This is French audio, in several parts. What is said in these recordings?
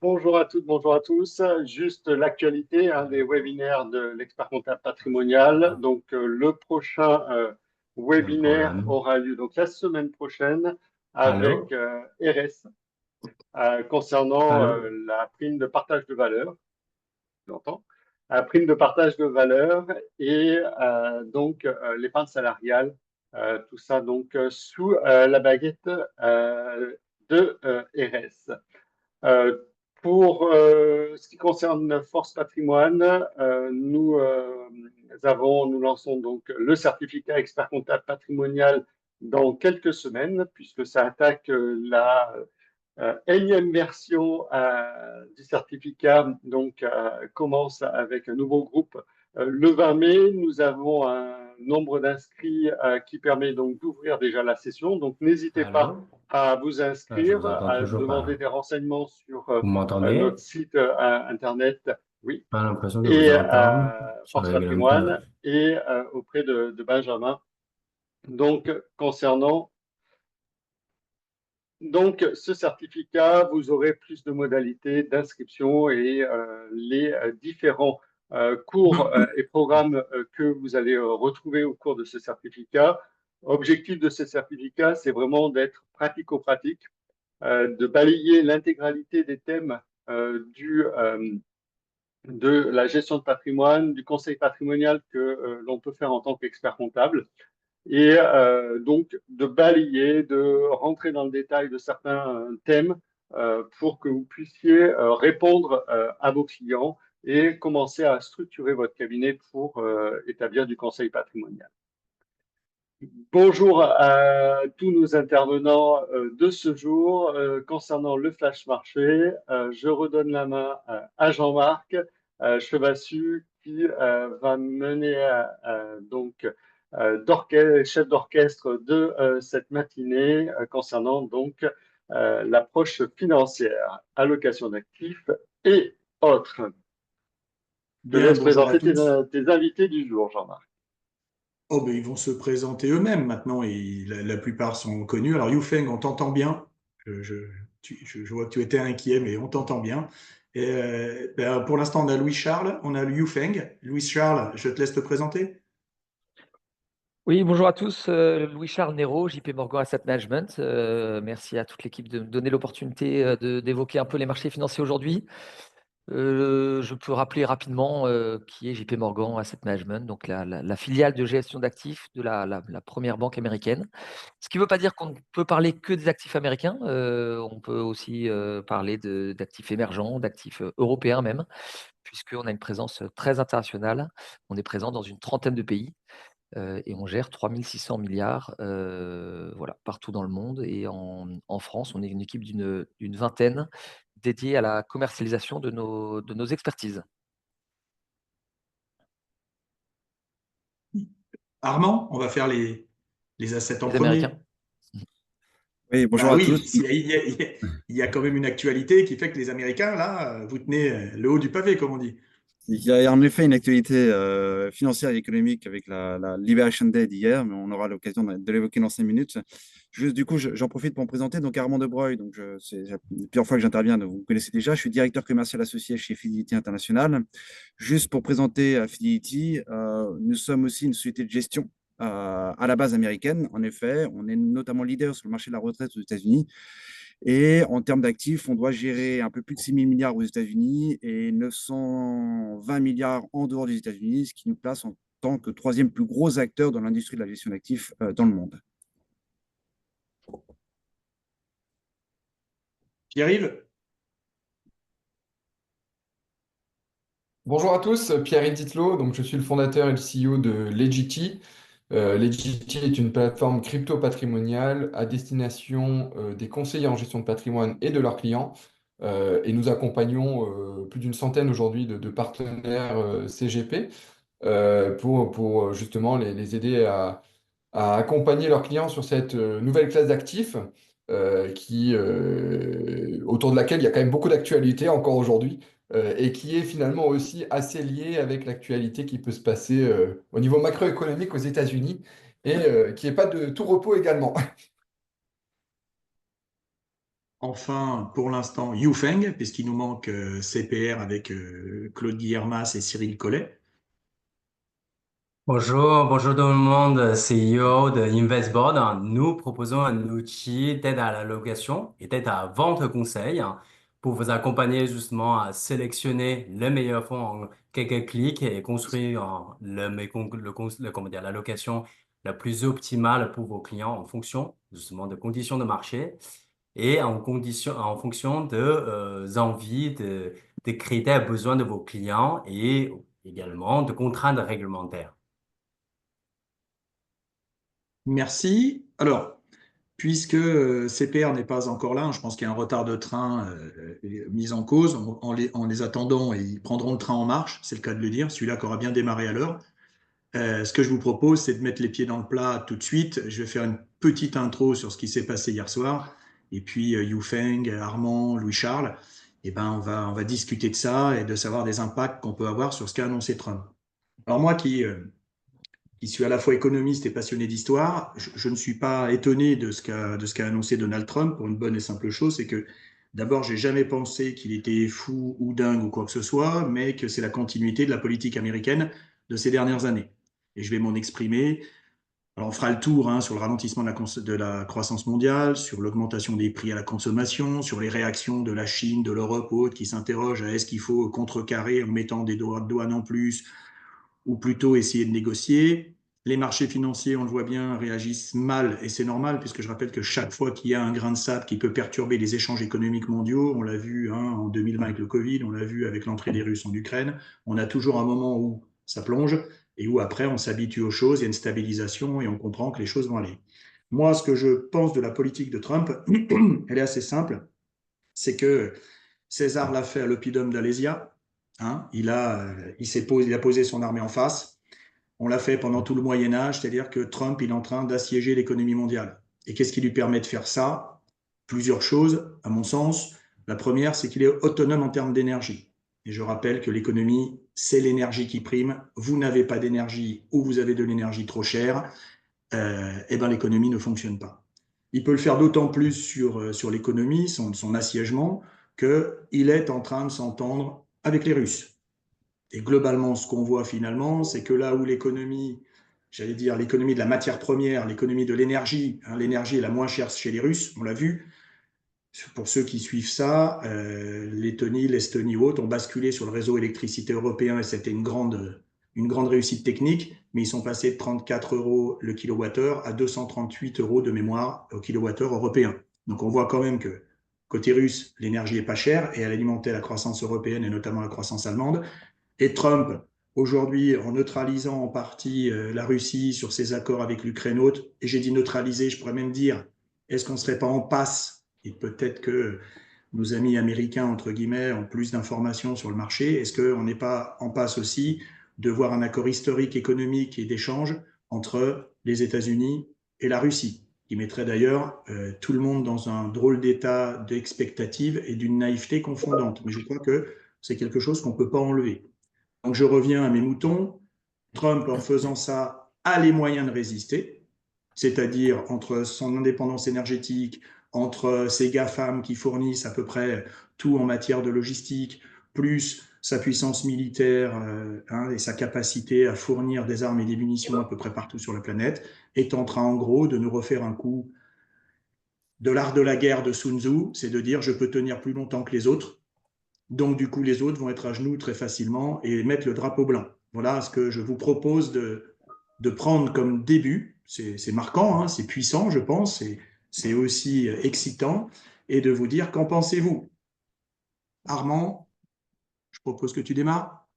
Bonjour à toutes, bonjour à tous. Juste l'actualité des webinaires de l'expert comptable patrimonial. Donc, le prochain Pas de webinaire problème. aura lieu donc la semaine prochaine avec Allô? RS concernant Allô? la prime de partage de valeur. Tu l'entends? La prime de partage de valeur et donc l'épargne salariale. Tout ça donc sous la baguette de RS. Euh, pour ce qui concerne Force Patrimoine, nous lançons donc le certificat expert comptable patrimonial dans quelques semaines, puisque ça attaque la énième version du certificat, donc commence avec un nouveau groupe le 20 mai. Nous avons un nombre d'inscrits qui permet donc d'ouvrir déjà la session. Donc n'hésitez pas Allô? à vous Je inscrire, vous entends à toujours demander pas. des renseignements sur Vous notre m'entendez? site internet, oui, Pas l'impression de vous et entendre. Je Force règle un peu. Patrimoine et auprès de Benjamin. Donc concernant ce certificat, vous aurez plus de modalités d'inscription et les différents cours et programmes que vous allez retrouver au cours de ce certificat. Objectif de ce certificat, c'est vraiment d'être pratico-pratique, de balayer l'intégralité des thèmes de la gestion de patrimoine, du conseil patrimonial que l'on peut faire en tant qu'expert comptable et donc de balayer, de rentrer dans le détail de certains thèmes pour que vous puissiez répondre à vos clients et commencer à structurer votre cabinet pour établir du conseil patrimonial. Bonjour à tous nos intervenants de ce jour. Concernant le flash marché, je redonne la main à Jean-Marc Chevassu qui va mener donc chef d'orchestre de cette matinée concernant donc l'approche financière, allocation d'actifs et autres. Je te Bien, laisse bonjour à présenter tous. tes invités du jour, Jean-Marc. Oh, ben, ils vont se présenter eux-mêmes maintenant et la plupart sont connus. Alors, Yufeng, on t'entend bien. Je vois que tu étais inquiet, mais on t'entend bien. Et, ben, pour l'instant, on a Louis-Charles, on a Yufeng. Louis-Charles, je te laisse te présenter. Oui, bonjour à tous. Louis-Charles Néraud, JP Morgan Asset Management. Merci à toute l'équipe de me donner l'opportunité d'évoquer un peu les marchés financiers aujourd'hui. Je peux rappeler rapidement qui est JP Morgan Asset Management, donc la filiale de gestion d'actifs de la première banque américaine. Ce qui ne veut pas dire qu'on ne peut parler que des actifs américains. On peut aussi parler d'actifs émergents, d'actifs européens même, puisqu'on a une présence très internationale. On est présent dans une trentaine de pays. Et on gère 3 600 milliards voilà, partout dans le monde. Et en France, on est une équipe d'une vingtaine dédiée à la commercialisation de nos expertises. Armand, on va faire les assets en Les Américains. premier. Oui, bonjour Bah à oui, tous. il y a quand même une actualité qui fait que les Américains, là, vous tenez le haut du pavé, comme on dit. Il y a en effet une actualité financière et économique avec la Liberation Day d'hier, mais on aura l'occasion de l'évoquer dans 5 minutes. Juste du coup, j'en profite pour me présenter. Donc Armand Debreuil, donc c'est plusieurs fois que j'interviens, donc vous me connaissez déjà. Je suis directeur commercial associé chez Fidelity International. Juste pour présenter Fidelity, nous sommes aussi une société de gestion à la base américaine. En effet, on est notamment leader sur le marché de la retraite aux États-Unis. Et en termes d'actifs, on doit gérer un peu plus de 6 000 milliards aux États-Unis et 920 milliards en dehors des États-Unis, ce qui nous place en tant que troisième plus gros acteur dans l'industrie de la gestion d'actifs dans le monde. Pierre-Yves? Bonjour à tous, Pierre-Yves Dittelot, donc je suis le fondateur et le CEO de Legity. Legity est une plateforme crypto-patrimoniale à destination des conseillers en gestion de patrimoine et de leurs clients. Et nous accompagnons plus d'une centaine aujourd'hui de partenaires CGP pour justement les aider à accompagner leurs clients sur cette nouvelle classe d'actifs autour de laquelle il y a quand même beaucoup d'actualité encore aujourd'hui et qui est finalement aussi assez liée avec l'actualité qui peut se passer au niveau macroéconomique aux États-Unis et qui n'est pas de tout repos également. enfin, pour l'instant, Yufeng, puisqu'il nous manque CPR avec Claude Guillermas et Cyril Collet. Bonjour tout le monde, CEO de Investboard. Nous proposons un outil d'aide à la location et d'aide à vente conseil pour vous accompagner justement à sélectionner le meilleur fonds en quelques clics et construire comment dire, la location la plus optimale pour vos clients en fonction justement de conditions de marché et en fonction de envies, des critères, besoins de vos clients et également de contraintes réglementaires. Merci. Alors, puisque CPR n'est pas encore là, je pense qu'il y a un retard de train mis en cause. En les attendant, ils prendront le train en marche, c'est le cas de le dire, celui-là qui aura bien démarré à l'heure. Ce que je vous propose, c'est de mettre les pieds dans le plat tout de suite. Je vais faire une petite intro sur ce qui s'est passé hier soir. Et puis, Yufeng, Armand, Louis-Charles, eh ben, on va discuter de ça et de savoir des impacts qu'on peut avoir sur ce qu'a annoncé Trump. Alors moi qui suis à la fois économiste et passionné d'histoire, je ne suis pas étonné de ce qu'a annoncé Donald Trump pour une bonne et simple chose, c'est que d'abord, j'ai jamais pensé qu'il était fou ou dingue ou quoi que ce soit, mais que c'est la continuité de la politique américaine de ces dernières années. Et je vais m'en exprimer. Alors, on fera le tour sur le ralentissement de la croissance mondiale, sur l'augmentation des prix à la consommation, sur les réactions de la Chine, de l'Europe ou autres qui s'interrogent à est-ce qu'il faut contrecarrer en mettant des droits de douane en plus, ou plutôt essayer de négocier. Les marchés financiers, on le voit bien, réagissent mal, et c'est normal, puisque je rappelle que chaque fois qu'il y a un grain de sable qui peut perturber les échanges économiques mondiaux, on l'a vu en 2020 avec le Covid, on l'a vu avec l'entrée des Russes en Ukraine, on a toujours un moment où ça plonge, et où après on s'habitue aux choses, il y a une stabilisation, et on comprend que les choses vont aller. Moi, ce que je pense de la politique de Trump, elle est assez simple, c'est que César l'a fait à l'oppidum d'Alésia. Il a posé son armée en face. On l'a fait pendant tout le Moyen-Âge, c'est-à-dire que Trump il est en train d'assiéger l'économie mondiale. Et qu'est-ce qui lui permet de faire ça? Plusieurs choses, à mon sens. La première, c'est qu'il est autonome en termes d'énergie. Et je rappelle que l'économie, c'est l'énergie qui prime. Vous n'avez pas d'énergie ou vous avez de l'énergie trop chère, eh ben, l'économie ne fonctionne pas. Il peut le faire d'autant plus sur l'économie, son assiègement, qu'il est en train de s'entendre avec les Russes. Et globalement, ce qu'on voit finalement, c'est que là où l'économie, j'allais dire l'économie de la matière première, l'économie de l'énergie, l'énergie est la moins chère chez les Russes, on l'a vu. Pour ceux qui suivent ça, Lettonie, l'Estonie ou autres ont basculé sur le réseau électricité européen et c'était une grande réussite technique, mais ils sont passés de 34 € le kilowattheure à 238 € de mémoire au kilowattheure européen. Donc on voit quand même que côté russe, l'énergie n'est pas chère et elle alimentait la croissance européenne et notamment la croissance allemande. Et Trump, aujourd'hui, en neutralisant en partie la Russie sur ses accords avec l'Ukraine haute, et j'ai dit neutraliser, je pourrais même dire, est-ce qu'on ne serait pas en passe? Et peut-être que nos amis américains, entre guillemets, ont plus d'informations sur le marché. Est-ce qu'on n'est pas en passe aussi de voir un accord historique économique et d'échange entre les États-Unis et la Russie, qui mettrait d'ailleurs tout le monde dans un drôle d'état d'expectative et d'une naïveté confondante. Mais je crois que c'est quelque chose qu'on ne peut pas enlever. Donc je reviens à mes moutons. Trump, en faisant ça, a les moyens de résister, c'est-à-dire entre son indépendance énergétique, entre ses GAFAM qui fournissent à peu près tout en matière de logistique, plus sa puissance militaire et sa capacité à fournir des armes et des munitions à peu près partout sur la planète, est en train en gros de nous refaire un coup de l'art de la guerre de Sun Tzu, c'est de dire je peux tenir plus longtemps que les autres. Donc, du coup, les autres vont être à genoux très facilement et mettre le drapeau blanc. Voilà ce que je vous propose de prendre comme début. C'est marquant, c'est puissant, je pense, c'est aussi excitant. Et de vous dire, qu'en pensez-vous? Armand, je propose que tu démarres.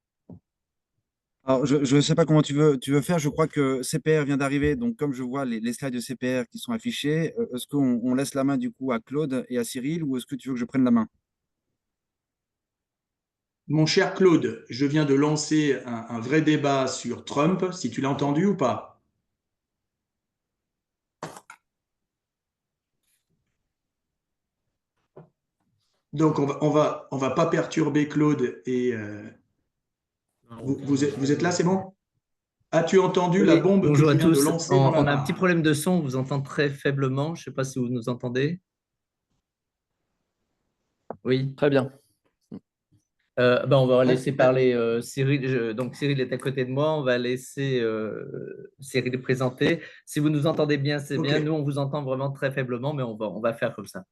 Alors, je ne sais pas comment tu veux faire. Je crois que CPR vient d'arriver. Donc, comme je vois les slides de CPR qui sont affichés, est-ce qu'on laisse la main du coup à Claude et à Cyril ou est-ce que tu veux que je prenne la main? Mon cher Claude, je viens de lancer un vrai débat sur Trump, si tu l'as entendu ou pas. Donc, on va pas perturber Claude et vous êtes là, c'est bon? As-tu entendu la Oui, bombe que bonjour je à viens de tous. lancer dans la On a un petit mare? problème de son, on vous entend très faiblement. Je ne sais pas si vous nous entendez. Oui. Très bien. On va laisser parler Cyril. Donc Cyril est à côté de moi. On va laisser Cyril présenter. Si vous nous entendez bien, c'est bien. Ok. Nous, on vous entend vraiment très faiblement, mais on va faire comme ça.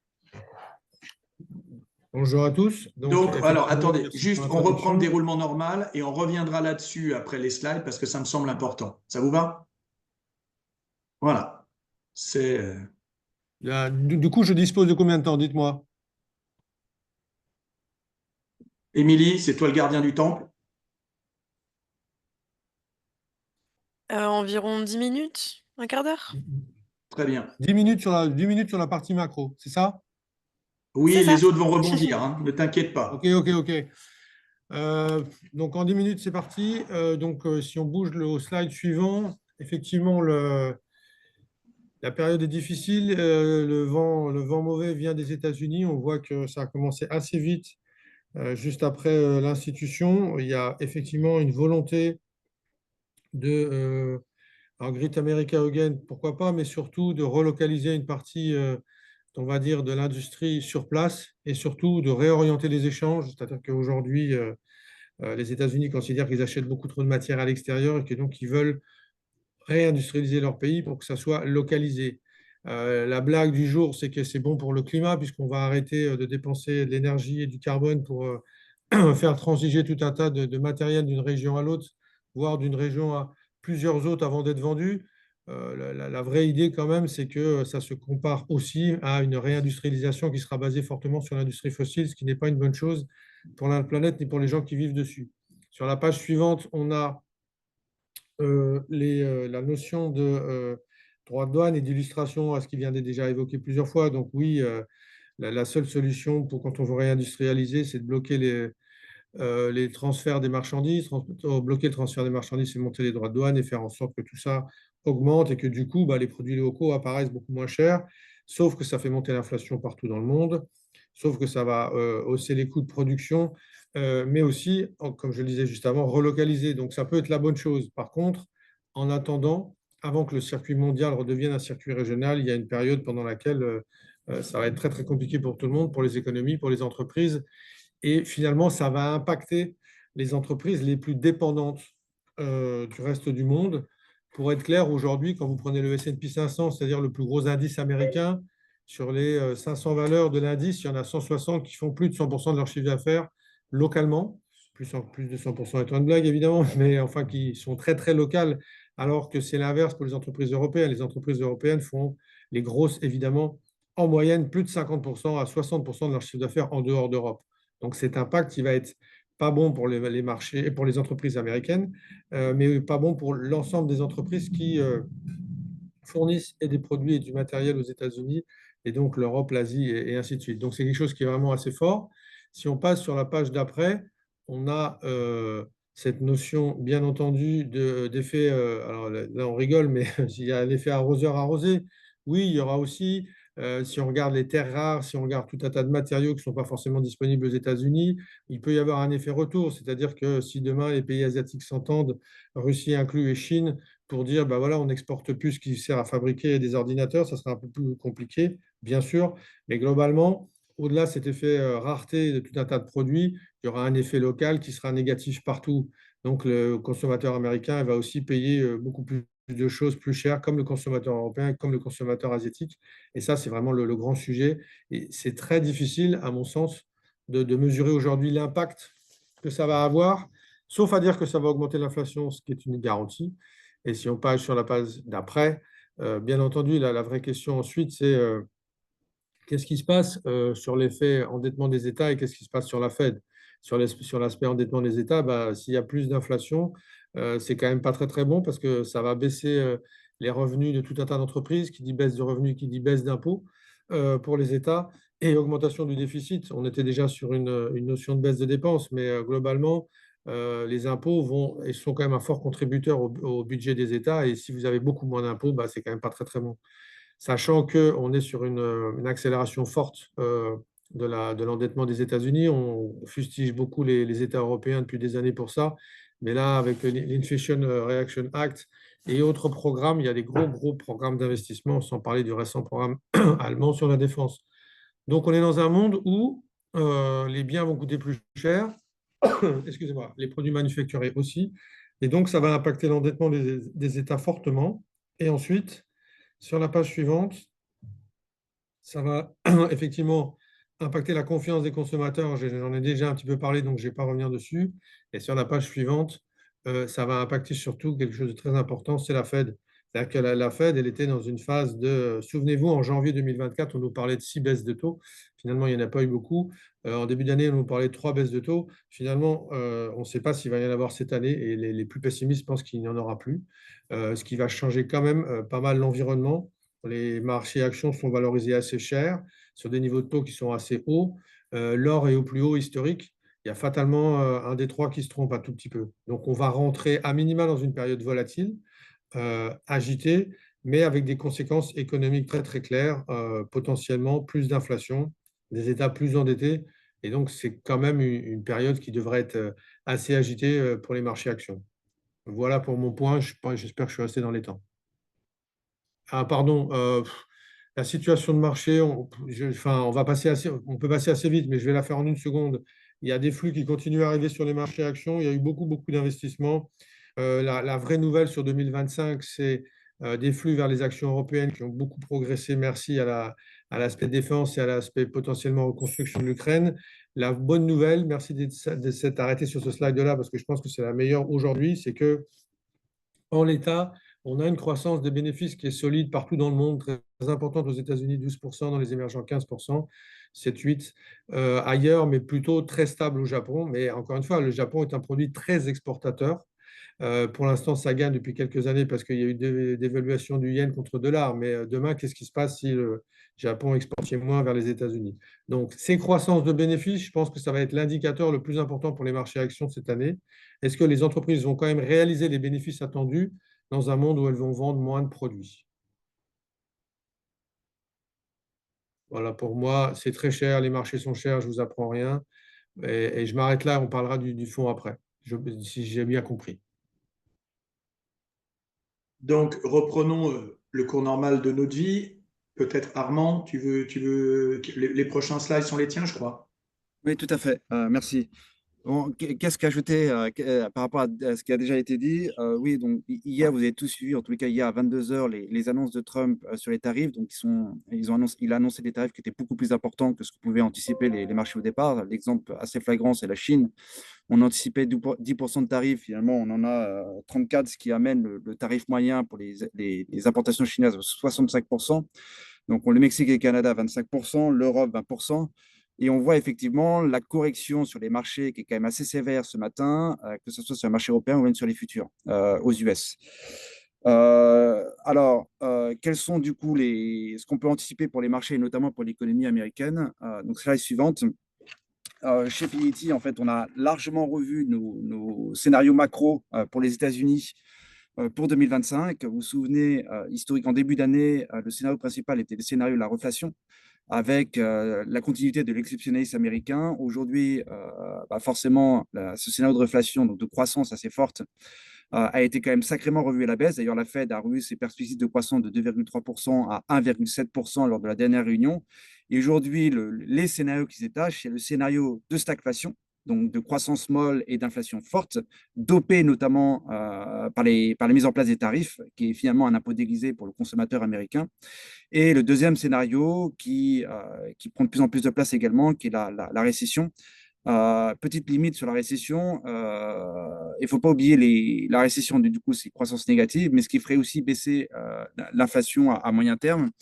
Bonjour à tous. Donc, alors, effectivement, attendez, merci juste, pour on reprend le l'introduction. déroulement normal et on reviendra là-dessus après les slides parce que ça me semble important. Ça vous va? Voilà. C'est. Du coup, je dispose de combien de temps? Dites-moi. Émilie, c'est toi le gardien du temple? Environ 10 minutes, un quart d'heure. Très bien. 10 minutes sur la partie macro, c'est ça? Oui, C'est ça. les autres vont rebondir, hein, ne t'inquiète pas. Ok. Donc, en 10 minutes, c'est parti. Si on bouge au slide suivant, effectivement, la période est difficile. Le vent mauvais vient des États-Unis. On voit que ça a commencé assez vite, juste après l'institution. Il y a effectivement une volonté de alors, Great America Again, pourquoi pas, mais surtout de relocaliser une partie, on va dire, de l'industrie sur place et surtout de réorienter les échanges. C'est-à-dire qu'aujourd'hui, les États-Unis considèrent qu'ils achètent beaucoup trop de matières à l'extérieur et que donc ils veulent réindustrialiser leur pays pour que ça soit localisé. La blague du jour, c'est que c'est bon pour le climat puisqu'on va arrêter de dépenser de l'énergie et du carbone pour faire transiger tout un tas de matériel d'une région à l'autre, voire d'une région à plusieurs autres avant d'être vendu. La vraie idée quand même, c'est que ça se compare aussi à une réindustrialisation qui sera basée fortement sur l'industrie fossile, ce qui n'est pas une bonne chose pour la planète ni pour les gens qui vivent dessus. Sur la page suivante, on a la notion de droit de douane et d'illustration à ce qui vient d'être déjà évoqué plusieurs fois. Donc oui, la seule solution pour quand on veut réindustrialiser, c'est de bloquer les transferts des marchandises. Bloquer le transfert des marchandises, c'est monter les droits de douane et faire en sorte que tout ça augmente et que du coup, les produits locaux apparaissent beaucoup moins chers, sauf que ça fait monter l'inflation partout dans le monde, sauf que ça va hausser les coûts de production, mais aussi, comme je le disais juste avant, relocaliser. Donc ça peut être la bonne chose. Par contre, en attendant, avant que le circuit mondial redevienne un circuit régional, il y a une période pendant laquelle ça va être très, très compliqué pour tout le monde, pour les économies, pour les entreprises. Et finalement, ça va impacter les entreprises les plus dépendantes du reste du monde. Pour être clair, aujourd'hui, quand vous prenez le S&P 500, c'est-à-dire le plus gros indice américain, sur les 500 valeurs de l'indice, il y en a 160 qui font plus de 100% de leur chiffre d'affaires localement, plus de 100% étant une blague évidemment, mais enfin qui sont très très locales, alors que c'est l'inverse pour les entreprises européennes. Les entreprises européennes font les grosses, évidemment, en moyenne, plus de 50% à 60% de leur chiffre d'affaires en dehors d'Europe. Donc cet impact, il va être pas bon pour les marchés et pour les entreprises américaines, mais pas bon pour l'ensemble des entreprises qui fournissent et des produits et du matériel aux États-Unis, et donc l'Europe, l'Asie et ainsi de suite. Donc c'est quelque chose qui est vraiment assez fort. Si on passe sur la page d'après, on a cette notion, bien entendu, d'effet, alors là on rigole, mais il y a l'effet arroseur arrosé. Oui, il y aura aussi, si on regarde les terres rares, si on regarde tout un tas de matériaux qui ne sont pas forcément disponibles aux États-Unis, il peut y avoir un effet retour, c'est-à-dire que si demain les pays asiatiques s'entendent, Russie inclus et Chine, pour dire, voilà, on n'exporte plus ce qui sert à fabriquer des ordinateurs, ça sera un peu plus compliqué, bien sûr, mais globalement, au-delà de cet effet rareté de tout un tas de produits, il y aura un effet local qui sera négatif partout. Donc, le consommateur américain va aussi payer beaucoup plus de choses plus chères, comme le consommateur européen, comme le consommateur asiatique. Et ça, c'est vraiment le grand sujet. Et c'est très difficile, à mon sens, de mesurer aujourd'hui l'impact que ça va avoir, sauf à dire que ça va augmenter l'inflation, ce qui est une garantie. Et si on passe sur la page d'après, bien entendu, la vraie question ensuite, c'est qu'est-ce qui se passe sur l'effet endettement des États et qu'est-ce qui se passe sur la Fed? Sur l'aspect endettement des États, s'il y a plus d'inflation, c'est quand même pas très très bon parce que ça va baisser les revenus de tout un tas d'entreprises. Qui dit baisse de revenus, qui dit baisse d'impôts pour les États et augmentation du déficit. On était déjà sur une notion de baisse de dépenses, mais globalement, les impôts sont quand même un fort contributeur au budget des États. Et si vous avez beaucoup moins d'impôts, c'est quand même pas très très bon. Sachant qu'on est sur une accélération forte de l'endettement des États-Unis. On fustige beaucoup les États européens depuis des années pour ça. Mais là, avec l'Inflation Reaction Act et autres programmes, il y a des gros programmes d'investissement, sans parler du récent programme allemand sur la défense. Donc, on est dans un monde où les biens vont coûter plus cher, excusez-moi, les produits manufacturés aussi, et donc ça va impacter l'endettement des États fortement. Et ensuite, sur la page suivante, ça va effectivement impacter la confiance des consommateurs. J'en ai déjà un petit peu parlé, donc je ne vais pas revenir dessus. Et sur la page suivante, ça va impacter surtout quelque chose de très important, c'est la Fed. C'est-à-dire que la Fed, elle était dans une phase de… Souvenez-vous, en janvier 2024, on nous parlait de 6 baisses de taux. Finalement, il n'y en a pas eu beaucoup. En début d'année, on nous parlait de 3 baisses de taux. Finalement, on ne sait pas s'il va y en avoir cette année et les plus pessimistes pensent qu'il n'y en aura plus. Ce qui va changer quand même pas mal l'environnement. Les marchés actions sont valorisés assez cher, sur des niveaux de taux qui sont assez hauts. L'or est au plus haut historique. Il y a fatalement un des trois qui se trompe un tout petit peu. Donc, on va rentrer à minima dans une période volatile, agitée, mais avec des conséquences économiques très, très claires, potentiellement plus d'inflation, des États plus endettés. Et donc, c'est quand même une période qui devrait être assez agitée pour les marchés actions. Voilà pour mon point. J'espère que je suis resté dans les temps. Ah, pardon, la situation de marché, enfin, on peut passer assez vite, mais je vais la faire en une seconde. Il y a des flux qui continuent à arriver sur les marchés actions. Il y a eu beaucoup, beaucoup d'investissements. La vraie nouvelle sur 2025, c'est des flux vers les actions européennes qui ont beaucoup progressé. Merci à l'aspect défense et à l'aspect potentiellement reconstruction de l'Ukraine. La bonne nouvelle, merci de s'être arrêté sur ce slide-là, parce que je pense que c'est la meilleure aujourd'hui, c'est que en l'état, on a une croissance des bénéfices qui est solide partout dans le monde, très importante aux États-Unis, 12%, dans les émergents, 15%, 7-8 ailleurs, mais plutôt très stable au Japon. Mais encore une fois, le Japon est un produit très exportateur. Pour l'instant, ça gagne depuis quelques années parce qu'il y a eu des dévaluations du yen contre le dollar. Mais demain, qu'est-ce qui se passe si le Japon exportait moins vers les États-Unis? Donc, ces croissances de bénéfices, je pense que ça va être l'indicateur le plus important pour les marchés actions cette année. Est-ce que les entreprises vont quand même réaliser les bénéfices attendus dans un monde où elles vont vendre moins de produits? Voilà, pour moi, c'est très cher, les marchés sont chers, je ne vous apprends rien. Et je m'arrête là, on parlera du fond après, si j'ai bien compris. Donc, reprenons le cours normal de notre vie. Peut-être Armand, les prochains slides sont les tiens, je crois. Oui, tout à fait. Merci. Bon, qu'est-ce qu'ajouter par rapport à ce qui a déjà été dit? Oui, donc hier, vous avez tous suivi, en tous les cas hier à 22 heures, les annonces de Trump sur les tarifs. Donc, il a annoncé des tarifs qui étaient beaucoup plus importants que ce que pouvaient anticiper les marchés au départ. L'exemple assez flagrant, c'est la Chine. On anticipait 10% de tarifs, finalement, on en a 34, ce qui amène le tarif moyen pour les importations chinoises à 65%. Donc, le Mexique et le Canada, 25%, l'Europe, 20%. Et on voit effectivement la correction sur les marchés qui est quand même assez sévère ce matin, que ce soit sur le marché européen ou même sur les futurs aux US. Quels sont du coup ce qu'on peut anticiper pour les marchés et notamment pour l'économie américaine? Donc, slide suivante. Chez Fidelity, en fait, on a largement revu nos scénarios macro pour les États-Unis pour 2025. Vous vous souvenez, historique en début d'année, le scénario principal était le scénario de la reflation avec la continuité de l'exceptionnalisme américain. Aujourd'hui, forcément, ce scénario de reflation, donc de croissance assez forte, a été quand même sacrément revu à la baisse. D'ailleurs, la Fed a revu ses perspectives de croissance de 2,3% à 1,7% lors de la dernière réunion. Et aujourd'hui, les scénarios qui s'étagent, c'est le scénario de stagflation, donc de croissance molle et d'inflation forte, dopée notamment par la mise en place des tarifs, qui est finalement un impôt déguisé pour le consommateur américain. Et le deuxième scénario qui prend de plus en plus de place également, qui est la récession. Petite limite sur la récession, il ne faut pas oublier la récession, du coup, c'est croissance négative, mais ce qui ferait aussi baisser l'inflation à moyen terme,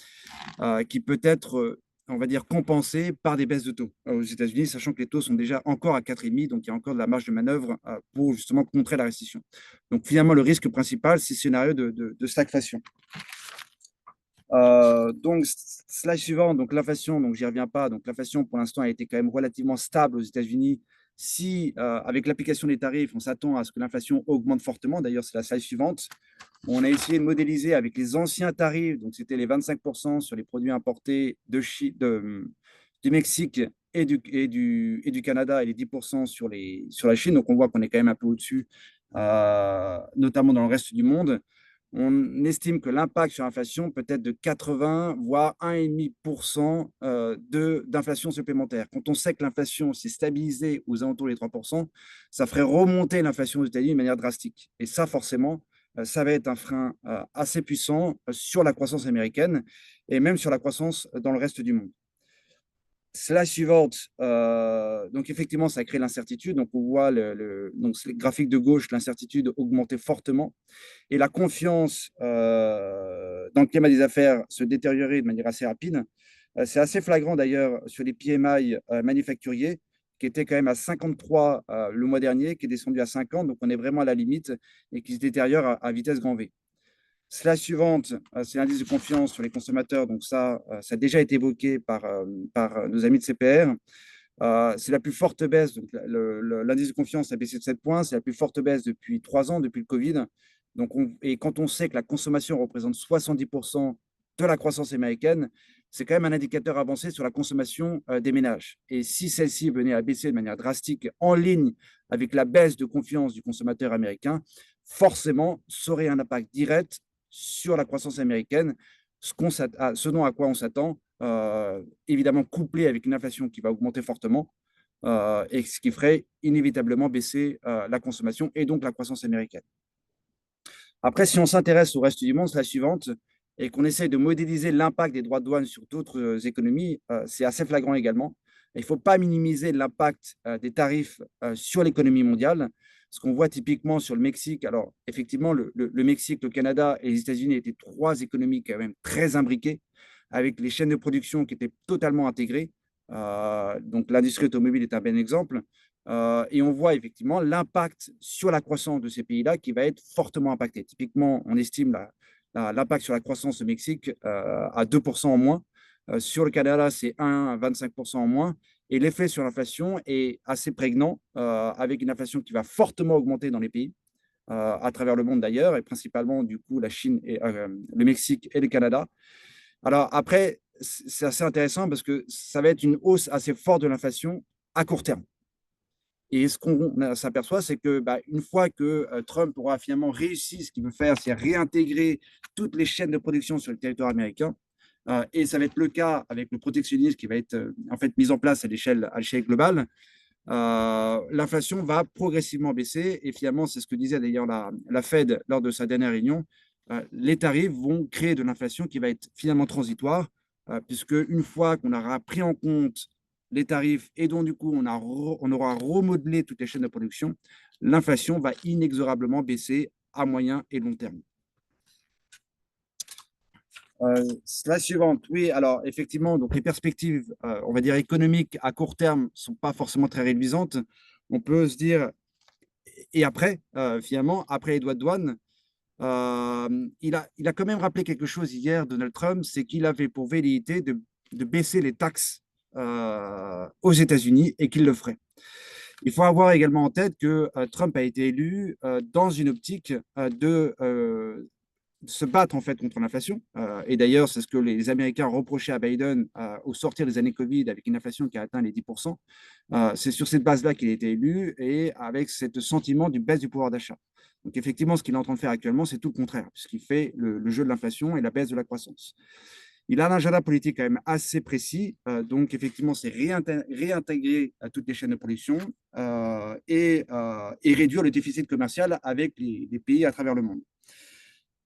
qui peut être, on va dire, compensée par des baisses de taux aux États-Unis, sachant que les taux sont déjà encore à 4,5, donc il y a encore de la marge de manœuvre pour justement contrer la récession. Donc finalement, le risque principal, c'est le scénario de stagflation. Donc, slide suivant, donc l'inflation, donc j'y reviens pas. Donc, l'inflation, pour l'instant, a été quand même relativement stable aux États-Unis. Si, avec l'application des tarifs, on s'attend à ce que l'inflation augmente fortement, d'ailleurs, c'est la slide suivante. On a essayé de modéliser avec les anciens tarifs, donc c'était les 25% sur les produits importés du Mexique et du Canada et les 10% sur la Chine. Donc, on voit qu'on est quand même un peu au-dessus, notamment dans le reste du monde. on estime que l'impact sur l'inflation peut être de 80, voire 1,5% d'inflation supplémentaire. Quand on sait que l'inflation s'est stabilisée aux alentours des 3%, ça ferait remonter l'inflation aux États-Unis de manière drastique. Et ça, forcément, ça va être un frein assez puissant sur la croissance américaine et même sur la croissance dans le reste du monde. Slide suivante, donc effectivement, ça crée l'incertitude. Donc, on voit donc, le graphique de gauche, l'incertitude augmenter fortement et la confiance dans le climat des affaires se détériorer de manière assez rapide. C'est assez flagrant d'ailleurs sur les PMI manufacturiers, qui étaient quand même à 53 le mois dernier, qui est descendu à 50, donc on est vraiment à la limite et qui se détériore à vitesse grand V. Slide suivante, c'est l'indice de confiance sur les consommateurs. Donc ça a déjà été évoqué par nos amis de CPR. C'est la plus forte baisse. Donc l'indice de confiance a baissé de 7 points. C'est la plus forte baisse depuis 3 ans, depuis le Covid. Donc et quand on sait que la consommation représente 70% de la croissance américaine, c'est quand même un indicateur avancé sur la consommation des ménages. Et si celle-ci venait à baisser de manière drastique en ligne avec la baisse de confiance du consommateur américain, forcément, ça aurait un impact direct sur la croissance américaine, ce dont à quoi on s'attend, évidemment couplé avec une inflation qui va augmenter fortement, et ce qui ferait inévitablement baisser la consommation et donc la croissance américaine. Après, si on s'intéresse au reste du monde, c'est la suivante, et qu'on essaye de modéliser l'impact des droits de douane sur d'autres économies, c'est assez flagrant également. Il ne faut pas minimiser l'impact des tarifs sur l'économie mondiale. Ce qu'on voit typiquement sur le Mexique, alors effectivement, le Mexique, le Canada et les États-Unis étaient 3 économies quand même très imbriquées, avec les chaînes de production qui étaient totalement intégrées. Donc l'industrie automobile est un bon exemple. Et on voit effectivement l'impact sur la croissance de ces pays-là qui va être fortement impacté. Typiquement, on estime l'impact sur la croissance au Mexique à 2% en moins. Sur le Canada, c'est 1 à 25% en moins. Et l'effet sur l'inflation est assez prégnant, avec une inflation qui va fortement augmenter dans les pays, à travers le monde d'ailleurs, et principalement du coup la Chine, et, le Mexique et le Canada. Alors après, c'est assez intéressant parce que ça va être une hausse assez forte de l'inflation à court terme. Et ce qu'on s'aperçoit, c'est que une fois que Trump aura finalement réussi, ce qu'il veut faire, c'est réintégrer toutes les chaînes de production sur le territoire américain. Et ça va être le cas avec le protectionnisme qui va être en fait mis en place à l'échelle globale. L'inflation va progressivement baisser. Et finalement, c'est ce que disait d'ailleurs la Fed lors de sa dernière réunion. Les tarifs vont créer de l'inflation qui va être finalement transitoire, puisque une fois qu'on aura pris en compte les tarifs et donc du coup on aura remodelé toutes les chaînes de production, l'inflation va inexorablement baisser à moyen et long terme. La suivante, oui, alors effectivement, donc les perspectives, on va dire économiques à court terme, ne sont pas forcément très réduisantes. On peut se dire, et après, finalement, après les droits de douane, il a quand même rappelé quelque chose hier, Donald Trump, c'est qu'il avait pour velléité de baisser les taxes aux États-Unis et qu'il le ferait. Il faut avoir également en tête que Trump a été élu dans une optique de se battre en fait contre l'inflation. Et d'ailleurs, c'est ce que les Américains reprochaient à Biden au sortir des années Covid avec une inflation qui a atteint les 10%. C'est sur cette base-là qu'il a été élu et avec ce sentiment d'une baisse du pouvoir d'achat. Donc effectivement, ce qu'il est en train de faire actuellement, c'est tout le contraire, puisqu'il fait le jeu de l'inflation et la baisse de la croissance. Il a un agenda politique quand même assez précis. Donc effectivement, c'est réintégrer toutes les chaînes de production et réduire le déficit commercial avec les pays à travers le monde.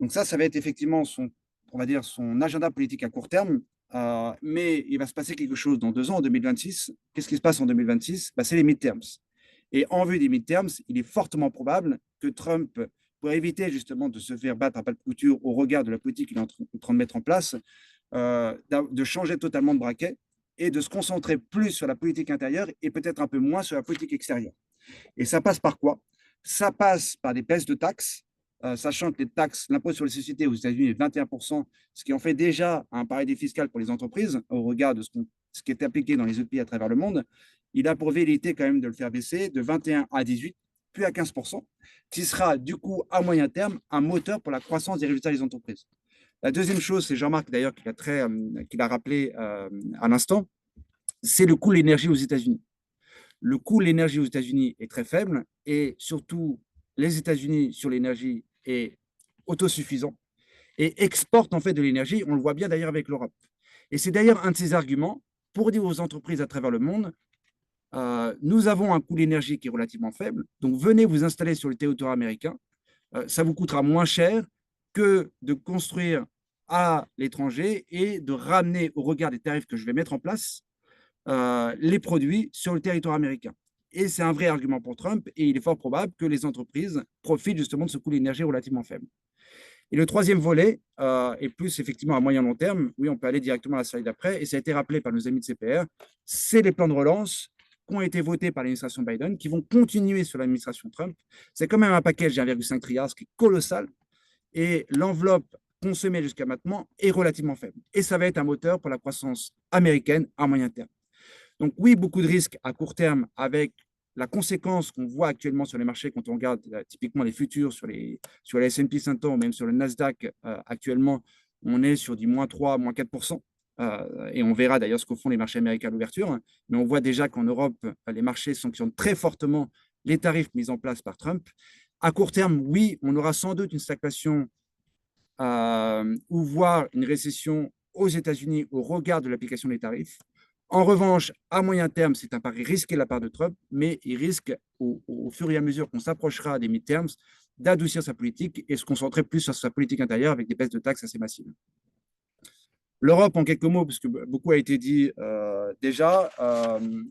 Donc ça va être effectivement on va dire son agenda politique à court terme, mais il va se passer quelque chose dans 2 ans, en 2026. Qu'est-ce qui se passe en 2026 ? C'est les midterms. Et en vue des midterms, il est fortement probable que Trump, pour éviter justement de se faire battre à pas de couture au regard de la politique qu'il est en train de mettre en place, de changer totalement de braquet et de se concentrer plus sur la politique intérieure et peut-être un peu moins sur la politique extérieure. Et ça passe par quoi ? Ça passe par des baisses de taxes, sachant que l'impôt sur les sociétés aux États-Unis est 21%, ce qui en fait déjà un paradis fiscal pour les entreprises au regard de ce qui est appliqué dans les autres pays à travers le monde. Il a pour velléité quand même de le faire baisser de 21 à 18, puis à 15%, qui sera du coup à moyen terme un moteur pour la croissance des résultats des entreprises. La deuxième chose, c'est Jean-Marc d'ailleurs qui l'a rappelé à l'instant, c'est le coût de l'énergie aux États-Unis. Le coût de l'énergie aux États-Unis est très faible et surtout les États-Unis sur l'énergie est autosuffisant et exportent en fait de l'énergie. On le voit bien d'ailleurs avec l'Europe. Et c'est d'ailleurs un de ces arguments pour dire aux entreprises à travers le monde, nous avons un coût d'énergie qui est relativement faible, donc venez vous installer sur le territoire américain, ça vous coûtera moins cher que de construire à l'étranger et de ramener au regard des tarifs que je vais mettre en place les produits sur le territoire américain. Et c'est un vrai argument pour Trump et il est fort probable que les entreprises profitent justement de ce coût d'énergie relativement faible. Et le troisième volet est plus effectivement à moyen long terme. Oui, on peut aller directement à la slide d'après et ça a été rappelé par nos amis de CPR. C'est les plans de relance qui ont été votés par l'administration Biden, qui vont continuer sur l'administration Trump. C'est quand même un package de 1,5 trilliard, ce qui est colossal. Et l'enveloppe consommée jusqu'à maintenant est relativement faible. Et ça va être un moteur pour la croissance américaine à moyen terme. Donc oui, beaucoup de risques à court terme avec la conséquence qu'on voit actuellement sur les marchés quand on regarde typiquement les futurs sur les S&P 500 ou même sur le Nasdaq actuellement, on est sur du moins 3, moins 4%. Et on verra d'ailleurs ce que font les marchés américains à l'ouverture. Mais on voit déjà qu'en Europe, les marchés sanctionnent très fortement les tarifs mis en place par Trump. À court terme, oui, on aura sans doute une stagflation ou voire une récession aux États-Unis au regard de l'application des tarifs. En revanche, à moyen terme, c'est un pari risqué de la part de Trump, mais il risque, au fur et à mesure qu'on s'approchera des midterms, d'adoucir sa politique et se concentrer plus sur sa politique intérieure avec des baisses de taxes assez massives. L'Europe, en quelques mots, parce que beaucoup a été dit déjà.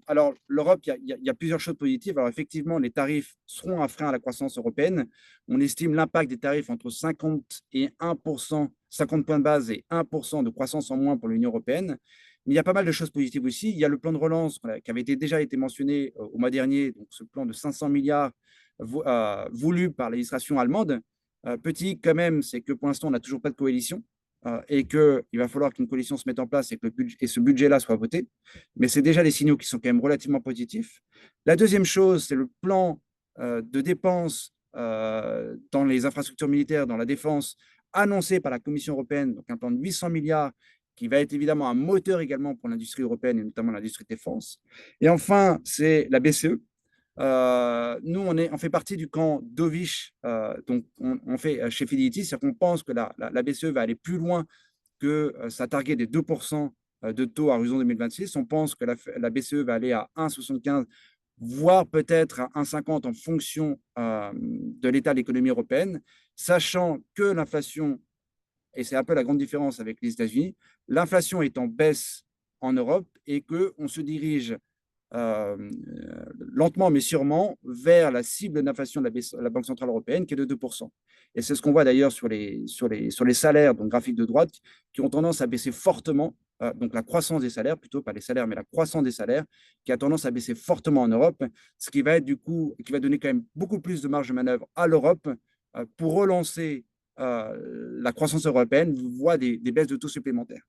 Alors, l'Europe, il y a plusieurs choses positives. Alors, effectivement, les tarifs seront un frein à la croissance européenne. On estime l'impact des tarifs entre 50 et 1%, 50 points de base et 1% de croissance en moins pour l'Union européenne. Mais il y a pas mal de choses positives aussi. Il y a le plan de relance qui avait déjà été mentionné au mois dernier, donc ce plan de 500 milliards voulu par l'administration allemande. Petit quand même, c'est que pour l'instant, on n'a toujours pas de coalition et qu'il va falloir qu'une coalition se mette en place et que ce budget-là soit voté. Mais c'est déjà des signaux qui sont quand même relativement positifs. La deuxième chose, c'est le plan de dépenses dans les infrastructures militaires, dans la défense, annoncé par la Commission européenne, donc un plan de 800 milliards qui va être évidemment un moteur également pour l'industrie européenne et notamment l'industrie de défense. Et enfin, c'est la BCE. Nous, on fait partie du camp Dovish, donc on fait chez Fidelity, c'est-à-dire qu'on pense que la BCE va aller plus loin que sa target des 2% de taux à horizon 2026. On pense que la BCE va aller à 1,75, voire peut-être à 1,50 en fonction de l'état de l'économie européenne, sachant que l'inflation, et c'est un peu la grande différence avec les États-Unis, l'inflation est en baisse en Europe et qu'on se dirige lentement mais sûrement vers la cible d'inflation de la Banque Centrale Européenne qui est de 2%. Et c'est ce qu'on voit d'ailleurs sur les salaires, donc graphique de droite, qui ont tendance à baisser fortement, donc la croissance des salaires, plutôt pas les salaires, mais la croissance des salaires, qui a tendance à baisser fortement en Europe, ce qui va être du coup, qui va donner quand même beaucoup plus de marge de manœuvre à l'Europe pour relancer la croissance européenne, voit des baisses de taux supplémentaires.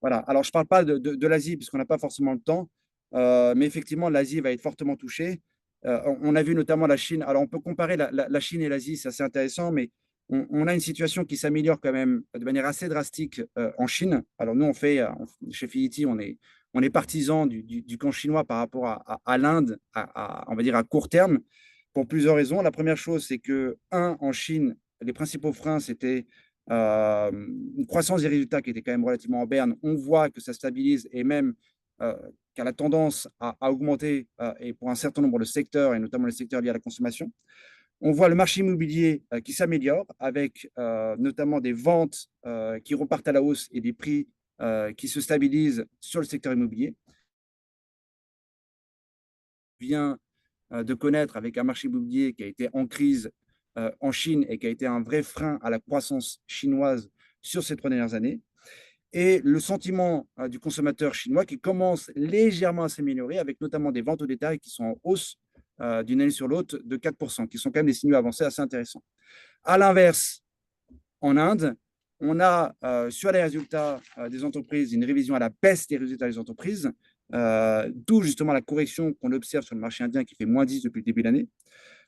Voilà. Alors, je ne parle pas de l'Asie, puisqu'on n'a pas forcément le temps, mais effectivement, l'Asie va être fortement touchée. On a vu notamment la Chine. Alors, on peut comparer la Chine et l'Asie, c'est assez intéressant, mais on a une situation qui s'améliore quand même de manière assez drastique en Chine. Alors, nous, chez Fidelity, on est partisans du camp chinois par rapport à l'Inde, on va dire à court terme, pour plusieurs raisons. La première chose, c'est que, en Chine, les principaux freins, c'était une croissance des résultats qui était quand même relativement en berne. On voit que ça stabilise et même qu'elle a tendance à augmenter et pour un certain nombre de secteurs et notamment les secteurs liés à la consommation. On voit le marché immobilier qui s'améliore avec notamment des ventes qui repartent à la hausse et des prix qui se stabilisent sur le secteur immobilier. On vient de connaître avec un marché immobilier qui a été en crise en Chine et qui a été un vrai frein à la croissance chinoise sur ces 3 dernières années. Et le sentiment du consommateur chinois qui commence légèrement à s'améliorer avec notamment des ventes au détail qui sont en hausse d'une année sur l'autre de 4%, qui sont quand même des signaux avancés assez intéressants. À l'inverse, en Inde, on a sur les résultats des entreprises une révision à la baisse des résultats des entreprises, d'où justement la correction qu'on observe sur le marché indien qui fait moins 10 depuis le début de l'année.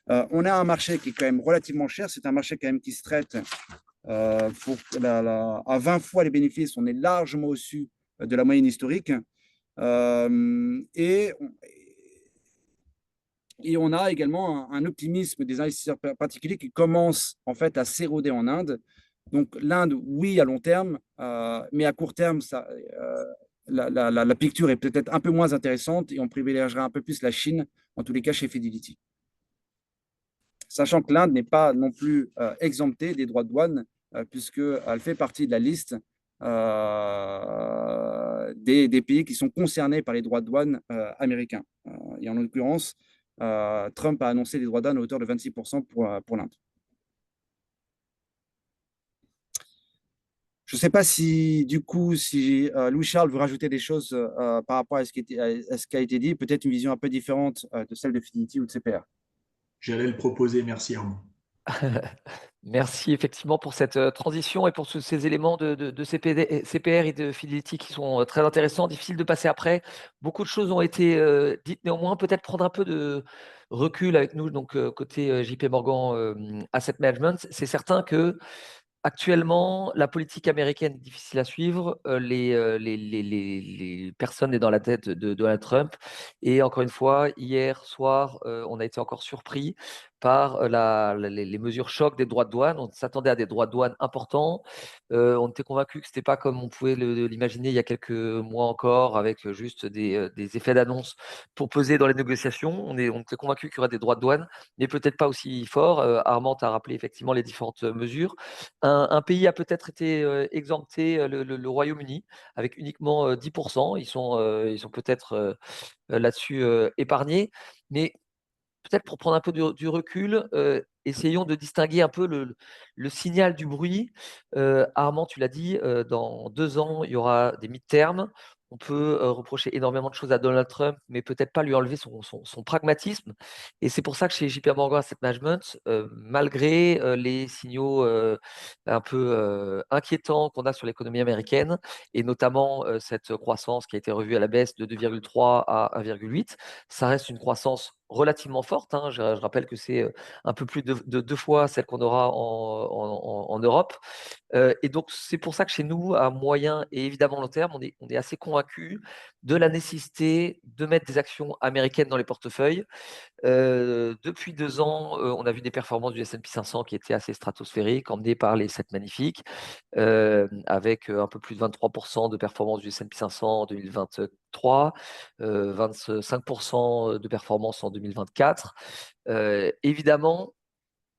On a un marché qui est quand même relativement cher. C'est un marché quand même qui se traite à 20 fois les bénéfices. On est largement au-dessus de la moyenne historique. Et Et on a également un optimisme des investisseurs particuliers qui commence en fait à s'éroder en Inde. Donc l'Inde, oui, à long terme, mais à court terme, la picture est peut-être un peu moins intéressante et on privilégiera un peu plus la Chine, en tous les cas chez Fidelity. Sachant que l'Inde n'est pas non plus exemptée des droits de douane, puisqu'elle fait partie de la liste des pays qui sont concernés par les droits de douane américains. Et en l'occurrence, Trump a annoncé des droits de douane à hauteur de 26% pour l'Inde. Je ne sais pas si, du coup, si Louis-Charles veut rajouter des choses par rapport à ce qui a été dit, peut-être une vision un peu différente de celle de Fidelity ou de CPR. J'allais le proposer, merci Armand. Merci effectivement pour cette transition et pour tous ces éléments de CPR et de Fidelity qui sont très intéressants, difficiles de passer après. Beaucoup de choses ont été dites, néanmoins, peut-être prendre un peu de recul avec nous, donc côté JP Morgan Asset Management. C'est certain que actuellement, la politique américaine est difficile à suivre. Les personnes sont dans la tête de Donald Trump. Et encore une fois, hier soir, on a été encore surpris par les mesures choc des droits de douane. On s'attendait à des droits de douane importants. On était convaincu que ce n'était pas comme on pouvait l'imaginer il y a quelques mois encore, avec juste des effets d'annonce pour peser dans les négociations. On était convaincu qu'il y aurait des droits de douane, mais peut-être pas aussi forts. Armand a rappelé effectivement les différentes mesures. Un pays a peut-être été exempté, le Royaume-Uni, avec uniquement 10%. Ils sont peut-être là-dessus épargnés. Mais peut-être pour prendre un peu du recul, essayons de distinguer un peu le signal du bruit. Armand, tu l'as dit, dans 2 ans, il y aura des midterms. On peut reprocher énormément de choses à Donald Trump, mais peut-être pas lui enlever son pragmatisme. Et c'est pour ça que chez JP Morgan Asset Management, malgré les signaux un peu inquiétants qu'on a sur l'économie américaine, et notamment cette croissance qui a été revue à la baisse de 2,3 à 1,8, ça reste une croissance relativement forte. Je rappelle que c'est un peu plus de 2 fois celle qu'on aura en Europe. Et donc, c'est pour ça que chez nous, à moyen et évidemment long terme, on est assez convaincus de la nécessité de mettre des actions américaines dans les portefeuilles. Depuis 2 ans, on a vu des performances du S&P 500 qui étaient assez stratosphériques, emmenées par les 7 magnifiques, avec un peu plus de 23% de performance du S&P 500 en 2023, 25% de performance en 2024. Évidemment,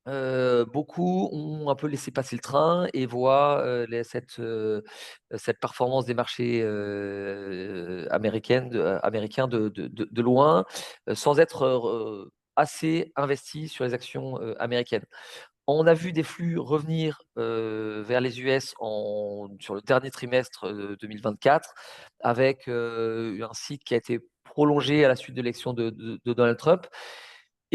beaucoup ont un peu laissé passer le train et voient cette performance des marchés américains de loin, sans être assez investis sur les actions américaines. On a vu des flux revenir vers les US sur le dernier trimestre 2024, avec un cycle qui a été prolongé à la suite de l'élection de Donald Trump.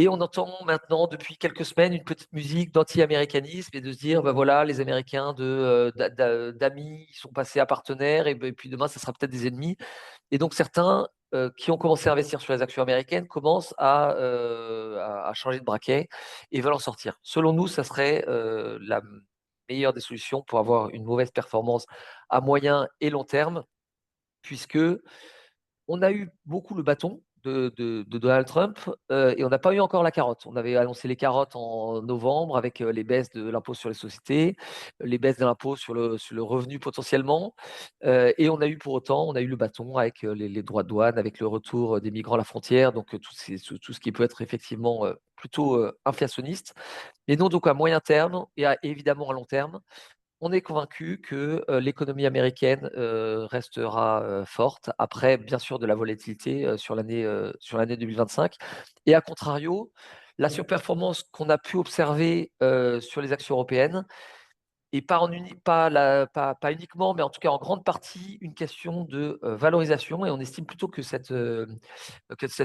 Et on entend maintenant, depuis quelques semaines, une petite musique d'anti-américanisme et de se dire, ben voilà, les Américains d'amis, ils sont passés à partenaires, et puis demain, ça sera peut-être des ennemis. Et donc, certains qui ont commencé à investir sur les actions américaines commencent à changer de braquet et veulent en sortir. Selon nous, ça serait la meilleure des solutions pour avoir une mauvaise performance à moyen et long terme, puisque on a eu beaucoup le bâton de Donald Trump et on n'a pas eu encore la carotte. On avait annoncé les carottes en novembre avec les baisses de l'impôt sur les sociétés, les baisses de l'impôt sur le revenu potentiellement. Et on a eu pour autant, on a eu le bâton avec les droits de douane, avec le retour des migrants à la frontière, donc tout ce qui peut être effectivement plutôt inflationniste. Et non, donc à moyen terme et évidemment à long terme, on est convaincu que l'économie américaine restera forte, après bien sûr de la volatilité sur l'année 2025. Et à contrario, la surperformance qu'on a pu observer sur les actions européennes et pas uniquement, mais en tout cas en grande partie, une question de valorisation. Et on estime plutôt que cette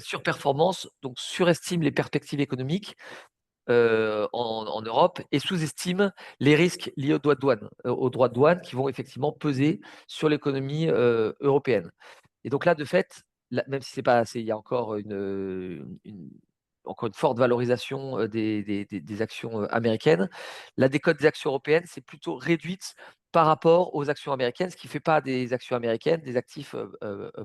surperformance donc, surestime les perspectives économiques en Europe et sous-estime les risques liés aux droits de douane qui vont effectivement peser sur l'économie européenne. Et donc là, de fait, même si c'est pas assez, il y a encore encore une forte valorisation des actions américaines. La décote des actions européennes s'est plutôt réduite par rapport aux actions américaines, ce qui ne fait pas des actions américaines des actifs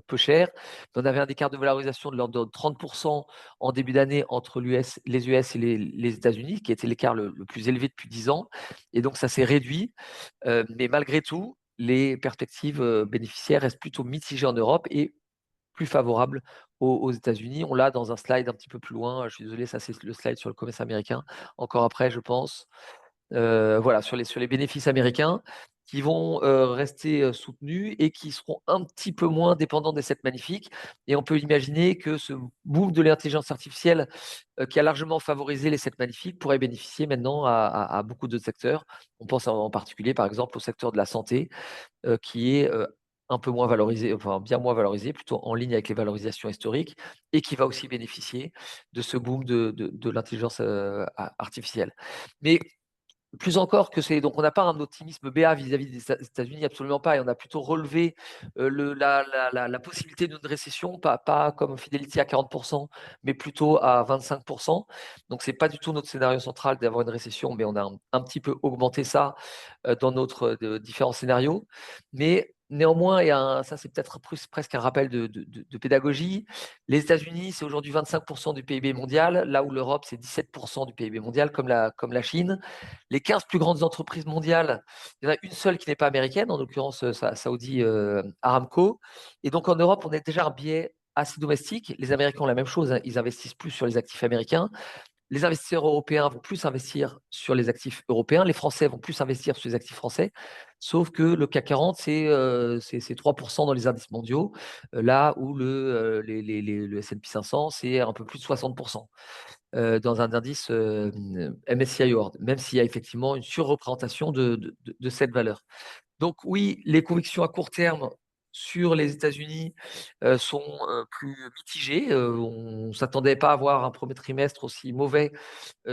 peu chers. On avait un écart de valorisation de l'ordre de 30% en début d'année entre les US et les États-Unis, qui était l'écart le plus élevé depuis 10 ans. Et donc, ça s'est réduit. Mais malgré tout, les perspectives bénéficiaires restent plutôt mitigées en Europe et plus favorables aux États-Unis. On l'a dans un slide un petit peu plus loin. Je suis désolé, ça c'est le slide sur le commerce américain. Encore après, je pense. Voilà, sur les bénéfices américains qui vont rester soutenus et qui seront un petit peu moins dépendants des 7 magnifiques. Et on peut imaginer que ce boom de l'intelligence artificielle qui a largement favorisé les 7 magnifiques pourrait bénéficier maintenant à beaucoup d'autres secteurs. On pense en particulier, par exemple, au secteur de la santé qui est un peu moins valorisé, enfin bien moins valorisé, plutôt en ligne avec les valorisations historiques, et qui va aussi bénéficier de ce boom de l'intelligence artificielle. Mais plus encore que c'est, donc on n'a pas un optimisme béat vis-à-vis des États-Unis, absolument pas, et on a plutôt relevé la possibilité d'une récession, pas comme Fidelity à 40%, mais plutôt à 25%. Donc c'est pas du tout notre scénario central d'avoir une récession, mais on a un petit peu augmenté ça dans notre différents scénarios. Mais néanmoins, ça c'est peut-être presque un rappel de pédagogie. Les États-Unis, c'est aujourd'hui 25% du PIB mondial, là où l'Europe, c'est 17% du PIB mondial, comme la Chine. Les 15 plus grandes entreprises mondiales, il y en a une seule qui n'est pas américaine, en l'occurrence Saudi Aramco. Et donc en Europe, on a déjà un biais assez domestique. Les Américains ont la même chose, hein, ils investissent plus sur les actifs américains. Les investisseurs européens vont plus investir sur les actifs européens, les Français vont plus investir sur les actifs français, sauf que le CAC 40, c'est 3% dans les indices mondiaux, là où le S&P 500, c'est un peu plus de 60%. Dans un indice MSCI World, même s'il y a effectivement une surreprésentation de cette valeur. Donc oui, les convictions à court terme sur les États-Unis sont plus mitigées. On ne s'attendait pas à avoir un premier trimestre aussi mauvais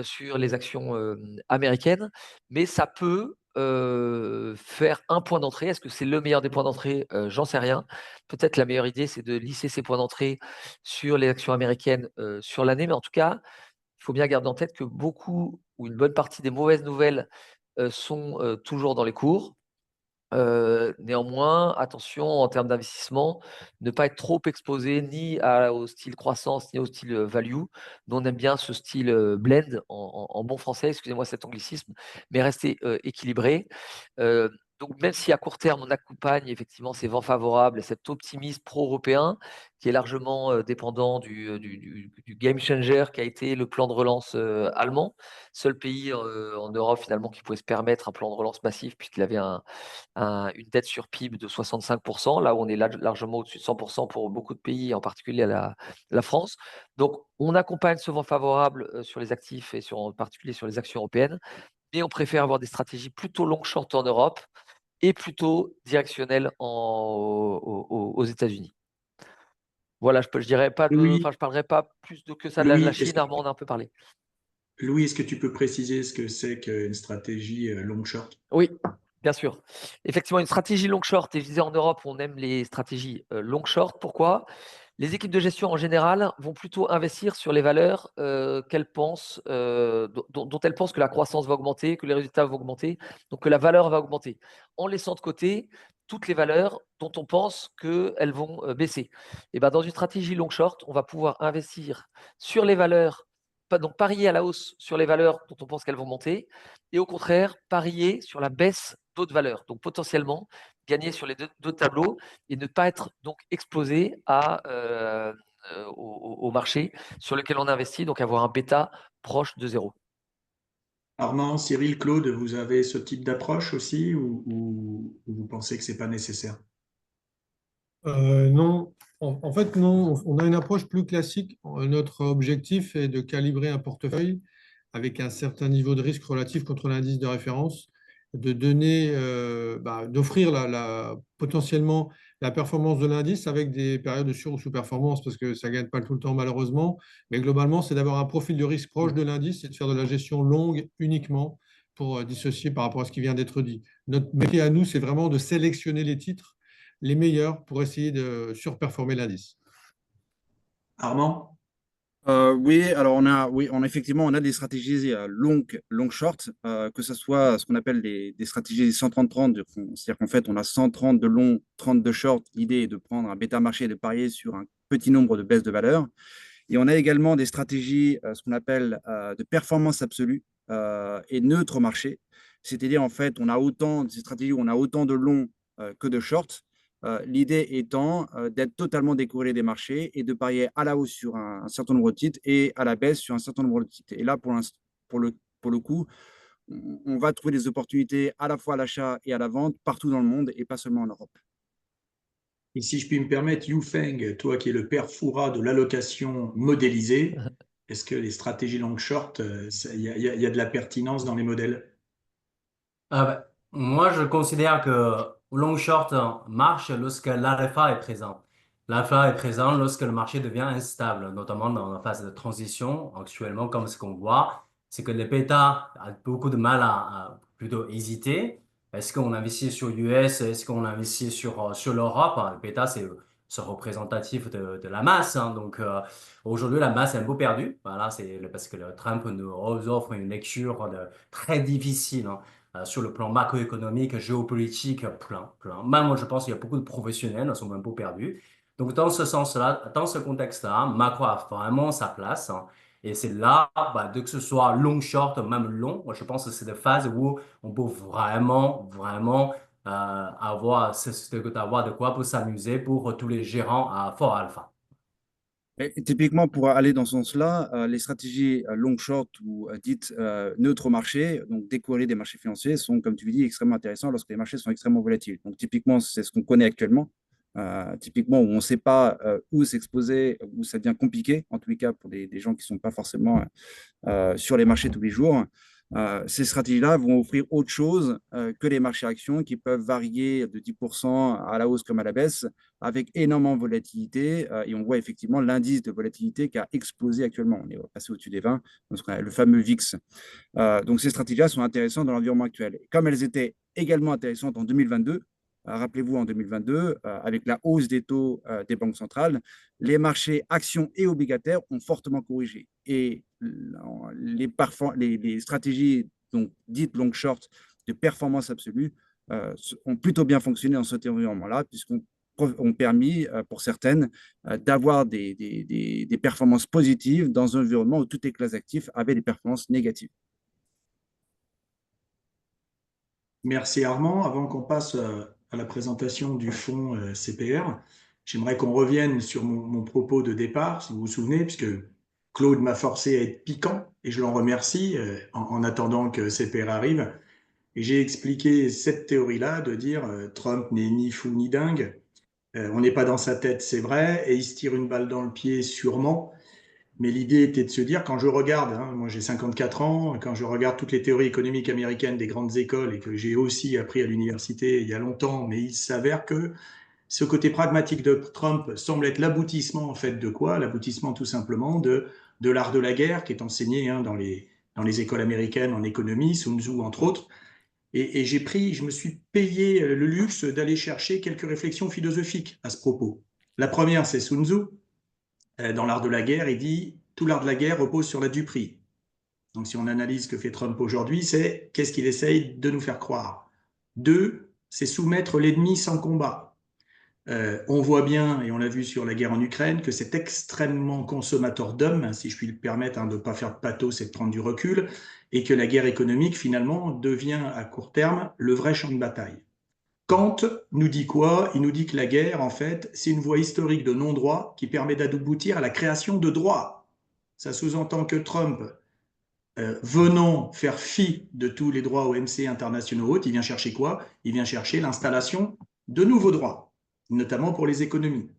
sur les actions américaines, mais ça peut faire un point d'entrée. Est-ce que c'est le meilleur des points d'entrée? J'en sais rien. Peut-être la meilleure idée, c'est de lisser ces points d'entrée sur les actions américaines sur l'année, mais en tout cas, il faut bien garder en tête que beaucoup ou une bonne partie des mauvaises nouvelles sont toujours dans les cours. Néanmoins, attention en termes d'investissement, ne pas être trop exposé ni au style croissance ni au style value. Nous, on aime bien ce style blend en bon français, excusez-moi cet anglicisme, mais rester équilibré. Donc, même si à court terme, on accompagne effectivement ces vents favorables, cet optimisme pro-européen qui est largement dépendant du game changer qui a été le plan de relance allemand, seul pays en Europe finalement qui pouvait se permettre un plan de relance massif puisqu'il avait une dette sur PIB de 65%, là où on est largement au-dessus de 100% pour beaucoup de pays, en particulier la France. Donc, on accompagne ce vent favorable sur les actifs et en particulier sur les actions européennes, mais on préfère avoir des stratégies plutôt long short en Europe et plutôt directionnelles aux États-Unis. Voilà, je dirais pas je parlerai pas plus que ça de la Chine. Armand en a un peu parlé. Louis, est-ce que tu peux préciser ce que c'est qu'une stratégie long short? Oui, bien sûr. Effectivement, une stratégie long short, et je disais en Europe, on aime les stratégies long short. Pourquoi? Les équipes de gestion en général vont plutôt investir sur les valeurs qu'elles pensent, dont elles pensent que la croissance va augmenter, que les résultats vont augmenter, donc que la valeur va augmenter, en laissant de côté toutes les valeurs dont on pense qu'elles vont baisser. Et ben, dans une stratégie long short, on va pouvoir investir sur les valeurs, donc parier à la hausse sur les valeurs dont on pense qu'elles vont monter, et au contraire, parier sur la baisse d'autres valeurs. Donc potentiellement, gagner sur les deux tableaux et ne pas être donc exposé au marché sur lequel on investit, donc avoir un bêta proche de 0. Armand, Cyril, Claude, vous avez ce type d'approche aussi ou vous pensez que ce n'est pas nécessaire? Non, en fait, non. On a une approche plus classique. Notre objectif est de calibrer un portefeuille avec un certain niveau de risque relatif contre l'indice de référence, de donner, d'offrir potentiellement la performance de l'indice avec des périodes de sur- ou sous-performance, parce que ça ne gagne pas tout le temps malheureusement. Mais globalement, c'est d'avoir un profil de risque proche de l'indice et de faire de la gestion longue uniquement pour dissocier par rapport à ce qui vient d'être dit. Notre métier à nous, c'est vraiment de sélectionner les titres les meilleurs pour essayer de surperformer l'indice. Armand? Oui, alors effectivement, on a des stratégies long short, que ce soit ce qu'on appelle des stratégies 130-30, c'est-à-dire qu'en fait, on a 130 de long, 30 de short. L'idée est de prendre un bêta marché et de parier sur un petit nombre de baisses de valeur. Et on a également des stratégies, ce qu'on appelle de performance absolue et neutre au marché. C'est-à-dire, en fait, on a autant de ces stratégies où on a autant de longs que de shorts. L'idée étant d'être totalement décorrélé des marchés et de parier à la hausse sur un certain nombre de titres et à la baisse sur un certain nombre de titres. Et là, pour le coup, on va trouver des opportunités à la fois à l'achat et à la vente partout dans le monde et pas seulement en Europe. Et si je puis me permettre, Yufeng, toi qui es le père Fouras de l'allocation modélisée, est-ce que les stratégies long short, il y a de la pertinence dans les modèles? Moi, je considère que long short marche lorsque l'alpha est présent. L'alpha est présent lorsque le marché devient instable, notamment dans la phase de transition. Actuellement, comme ce qu'on voit, c'est que les bêta a beaucoup de mal à plutôt hésiter. Est-ce qu'on investit sur US? Est-ce qu'on investit sur l'Europe? Le bêta, c'est représentatif de la masse, hein. Donc, aujourd'hui, la masse est un peu perdue. Voilà, parce que le Trump nous offre une lecture très difficile, hein, sur le plan macroéconomique, géopolitique, plein. Même, moi, je pense qu'il y a beaucoup de professionnels qui sont un peu perdus. Donc, dans ce sens-là, dans ce contexte-là, macro a vraiment sa place, hein. Et c'est là, dès que ce soit long, short, même long, moi, je pense que c'est des phases où on peut vraiment avoir de quoi pour s'amuser pour tous les gérants à fort alpha. Et typiquement, pour aller dans ce sens-là, les stratégies long short ou dites neutres au marché, donc décorrélées des marchés financiers, sont, comme tu le dis, extrêmement intéressants lorsque les marchés sont extrêmement volatiles. Donc, typiquement, c'est ce qu'on connaît actuellement. Typiquement, où on ne sait pas où s'exposer, où ça devient compliqué, en tous les cas pour des gens qui ne sont pas forcément sur les marchés tous les jours. Ces stratégies-là vont offrir autre chose que les marchés actions qui peuvent varier de 10% à la hausse comme à la baisse avec énormément de volatilité. Et on voit effectivement l'indice de volatilité qui a explosé actuellement. On est passé au-dessus des 20, le fameux VIX. Donc ces stratégies-là sont intéressantes dans l'environnement actuel. Comme elles étaient également intéressantes en 2022, rappelez-vous, en 2022, avec la hausse des taux des banques centrales, les marchés actions et obligataires ont fortement corrigé. Et les stratégies donc, dites long short de performance absolue ont plutôt bien fonctionné dans cet environnement-là, puisqu'on ont permis, pour certaines, d'avoir des performances positives dans un environnement où toutes les classes d'actifs avaient des performances négatives. Merci Armand. Avant qu'on passe à la présentation du fonds CPR, j'aimerais qu'on revienne sur mon propos de départ, si vous vous souvenez, puisque Claude m'a forcé à être piquant et je l'en remercie en attendant que CPR arrive. Et j'ai expliqué cette théorie-là de dire Trump n'est ni fou ni dingue, on n'est pas dans sa tête, c'est vrai, et il se tire une balle dans le pied sûrement. Mais l'idée était de se dire, quand je regarde, hein, moi j'ai 54 ans, quand je regarde toutes les théories économiques américaines des grandes écoles et que j'ai aussi appris à l'université il y a longtemps, mais il s'avère que ce côté pragmatique de Trump semble être l'aboutissement en fait de quoi? L'aboutissement tout simplement de l'art de la guerre qui est enseigné dans les écoles américaines en économie, Sun Tzu entre autres. Et je me suis payé le luxe d'aller chercher quelques réflexions philosophiques à ce propos. La première, c'est Sun Tzu. Dans l'art de la guerre, il dit tout l'art de la guerre repose sur la duperie. Donc, si on analyse ce que fait Trump aujourd'hui, c'est qu'est-ce qu'il essaye de nous faire croire. Deux, c'est soumettre l'ennemi sans combat. On voit bien, et on l'a vu sur la guerre en Ukraine, que c'est extrêmement consommateur d'hommes, si je puis le permettre, de ne pas faire de pathos et de prendre du recul, et que la guerre économique, finalement, devient à court terme le vrai champ de bataille. Kant nous dit quoi? Il nous dit que la guerre, en fait, c'est une voie historique de non-droit qui permet d'aboutir à la création de droits. Ça sous-entend que Trump, venant faire fi de tous les droits OMC internationaux, il vient chercher quoi? Il vient chercher l'installation de nouveaux droits, notamment pour les économies.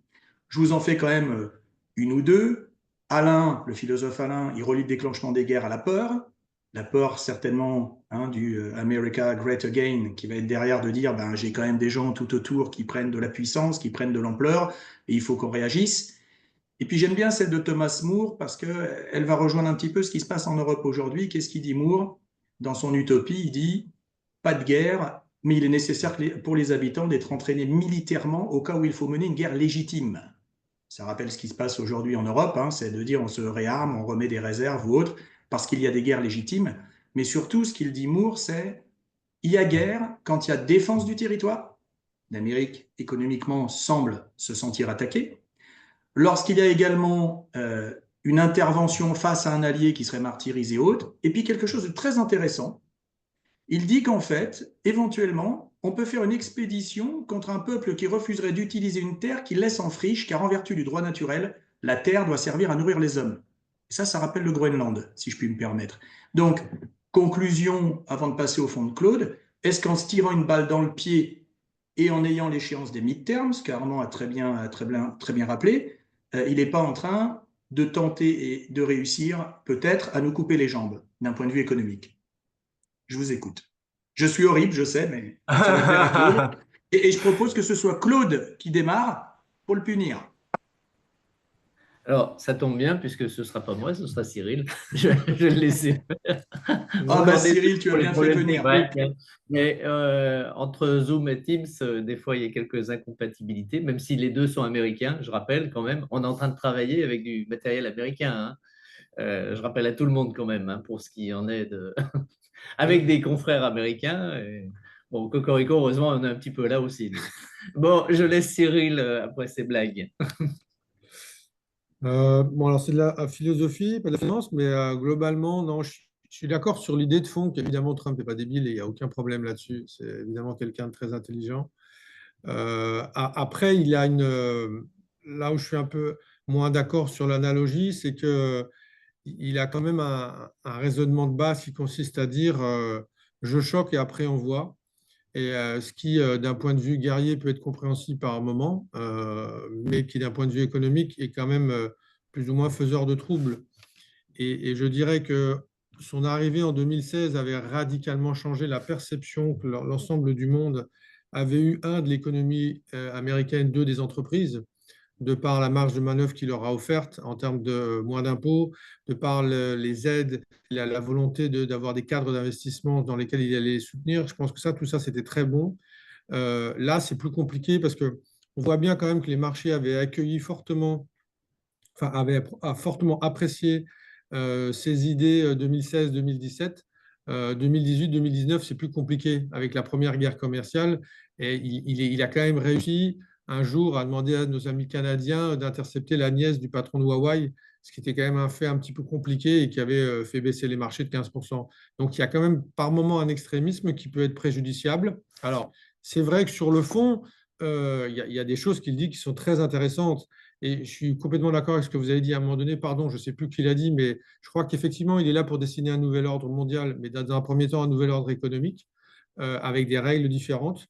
Je vous en fais quand même une ou deux. Alain, le philosophe Alain, il relie le déclenchement des guerres à la peur certainement du America Great Again, qui va être derrière de dire j'ai quand même des gens tout autour qui prennent de la puissance, qui prennent de l'ampleur, et il faut qu'on réagisse. Et puis j'aime bien celle de Thomas More parce qu'elle va rejoindre un petit peu ce qui se passe en Europe aujourd'hui. Qu'est-ce qu'il dit More? Dans son utopie, il dit pas de guerre, mais il est nécessaire pour les habitants d'être entraînés militairement au cas où il faut mener une guerre légitime. Ça rappelle ce qui se passe aujourd'hui en Europe, hein, c'est de dire on se réarme, on remet des réserves ou autre, parce qu'il y a des guerres légitimes. Mais surtout, ce qu'il dit Moore, c'est il y a guerre quand il y a défense du territoire. L'Amérique, économiquement, semble se sentir attaquée. Lorsqu'il y a également une intervention face à un allié qui serait martyrisé ou autre. Et puis quelque chose de très intéressant, il dit qu'en fait, éventuellement, on peut faire une expédition contre un peuple qui refuserait d'utiliser une terre qu'il laisse en friche, car en vertu du droit naturel, la terre doit servir à nourrir les hommes. Et ça rappelle le Groenland, si je puis me permettre. Donc, conclusion, avant de passer au fond de Claude, est-ce qu'en se tirant une balle dans le pied et en ayant l'échéance des midterms, ce qu'Armand a très bien rappelé, il n'est pas en train de tenter et de réussir peut-être à nous couper les jambes d'un point de vue économique? Je vous écoute. Je suis horrible, je sais, mais ça va plaire à Claude. Et je propose que ce soit Claude qui démarre pour le punir. Alors, ça tombe bien, puisque ce ne sera pas moi, ce sera Cyril. Je vais le laisser faire. Ah bah Cyril, tu as bien fait venir. Ouais, mais entre Zoom et Teams, des fois, il y a quelques incompatibilités, même si les deux sont américains. Je rappelle quand même, on est en train de travailler avec du matériel américain, hein. Je rappelle à tout le monde quand même, hein, pour ce qui en est de... avec des confrères américains. Et... Bon, Cocorico, heureusement, on est un petit peu là aussi. Bon, je laisse Cyril après ces blagues. Bon, alors c'est de la philosophie, pas de la finance, mais globalement, non, je suis d'accord sur l'idée de fond qu'évidemment Trump n'est pas débile et il n'y a aucun problème là-dessus. C'est évidemment quelqu'un de très intelligent. Après, il a là où je suis un peu moins d'accord sur l'analogie, c'est que il a quand même un raisonnement de base qui consiste à dire je choque et après on voit. Et ce qui, d'un point de vue guerrier, peut être compréhensible par un moment, mais qui, d'un point de vue économique, est quand même plus ou moins faiseur de troubles. Et je dirais que son arrivée en 2016 avait radicalement changé la perception que l'ensemble du monde avait eu, un, de l'économie américaine, deux, des entreprises, de par la marge de manœuvre qu'il leur a offerte en termes de moins d'impôts, de par les aides, la volonté d'avoir des cadres d'investissement dans lesquels il allait les soutenir. Je pense que tout ça, c'était très bon. Là, c'est plus compliqué parce qu'on voit bien quand même que les marchés avaient accueilli fortement, enfin, avaient fortement apprécié ces idées 2016-2017. 2018-2019, c'est plus compliqué avec la première guerre commerciale. Et il a quand même réussi un jour à demander à nos amis canadiens d'intercepter la nièce du patron de Huawei, ce qui était quand même un fait un petit peu compliqué et qui avait fait baisser les marchés de 15%. Donc il y a quand même par moment un extrémisme qui peut être préjudiciable. Alors, c'est vrai que sur le fond, il y a des choses qu'il dit qui sont très intéressantes. Et je suis complètement d'accord avec ce que vous avez dit à un moment donné. Pardon, je ne sais plus qui l'a dit, mais je crois qu'effectivement, il est là pour dessiner un nouvel ordre mondial, mais dans un premier temps, un nouvel ordre économique, avec des règles différentes,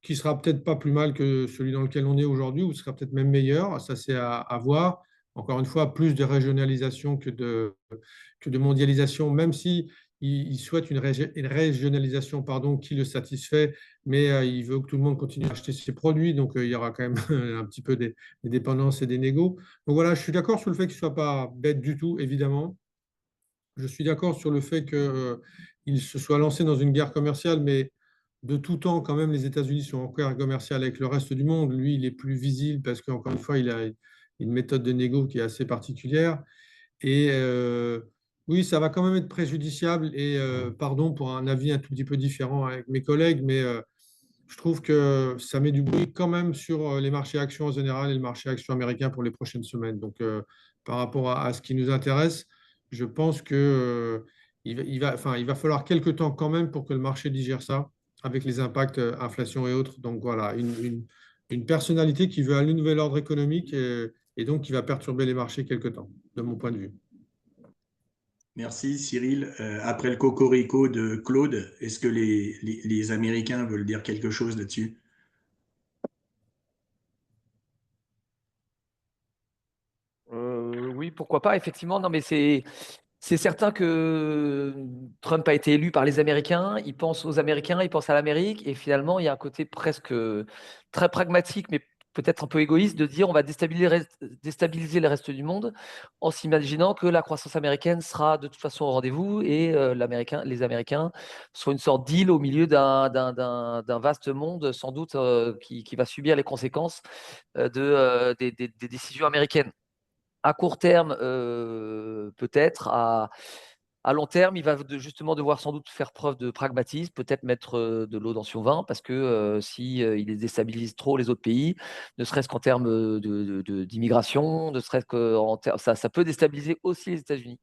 qui sera peut-être pas plus mal que celui dans lequel on est aujourd'hui, ou sera peut-être même meilleur. Ça, c'est à voir. Encore une fois, plus de régionalisation que de mondialisation, même si il souhaite une régionalisation qui le satisfait, mais il veut que tout le monde continue à acheter ses produits, donc il y aura quand même un petit peu des dépendances et des négos. Donc voilà, je suis d'accord sur le fait qu'il ne soit pas bête du tout, évidemment. Je suis d'accord sur le fait qu'il se soit lancé dans une guerre commerciale, mais de tout temps, quand même, les États-Unis sont en guerre commerciale avec le reste du monde. Lui, il est plus visible parce qu'encore une fois, il a une méthode de négo qui est assez particulière. Et oui, ça va quand même être préjudiciable. Et pardon pour un avis un tout petit peu différent avec mes collègues, mais je trouve que ça met du bruit quand même sur les marchés actions en général et le marché actions américain pour les prochaines semaines. Donc, par rapport à ce qui nous intéresse, je pense que il va falloir quelques temps quand même pour que le marché digère ça avec les impacts inflation et autres. Donc voilà, une personnalité qui veut un nouvel ordre économique et donc qui va perturber les marchés quelques temps, de mon point de vue. Merci Cyril. Après le cocorico de Claude, est-ce que les Américains veulent dire quelque chose là-dessus? Oui, pourquoi pas, effectivement. Non, mais c'est certain que Trump a été élu par les Américains. Il pense aux Américains, il pense à l'Amérique. Et finalement, il y a un côté presque très pragmatique, mais peut-être un peu égoïste de dire on va déstabiliser le reste du monde en s'imaginant que la croissance américaine sera de toute façon au rendez-vous et les Américains sont une sorte d'île au milieu d'un vaste monde sans doute qui va subir les conséquences des décisions américaines. À court terme, peut-être. À long terme, il va justement devoir sans doute faire preuve de pragmatisme, peut-être mettre de l'eau dans son vin, parce que si il déstabilise trop les autres pays, ne serait-ce qu'en termes d'immigration, ne serait-ce ça peut déstabiliser aussi les États-Unis.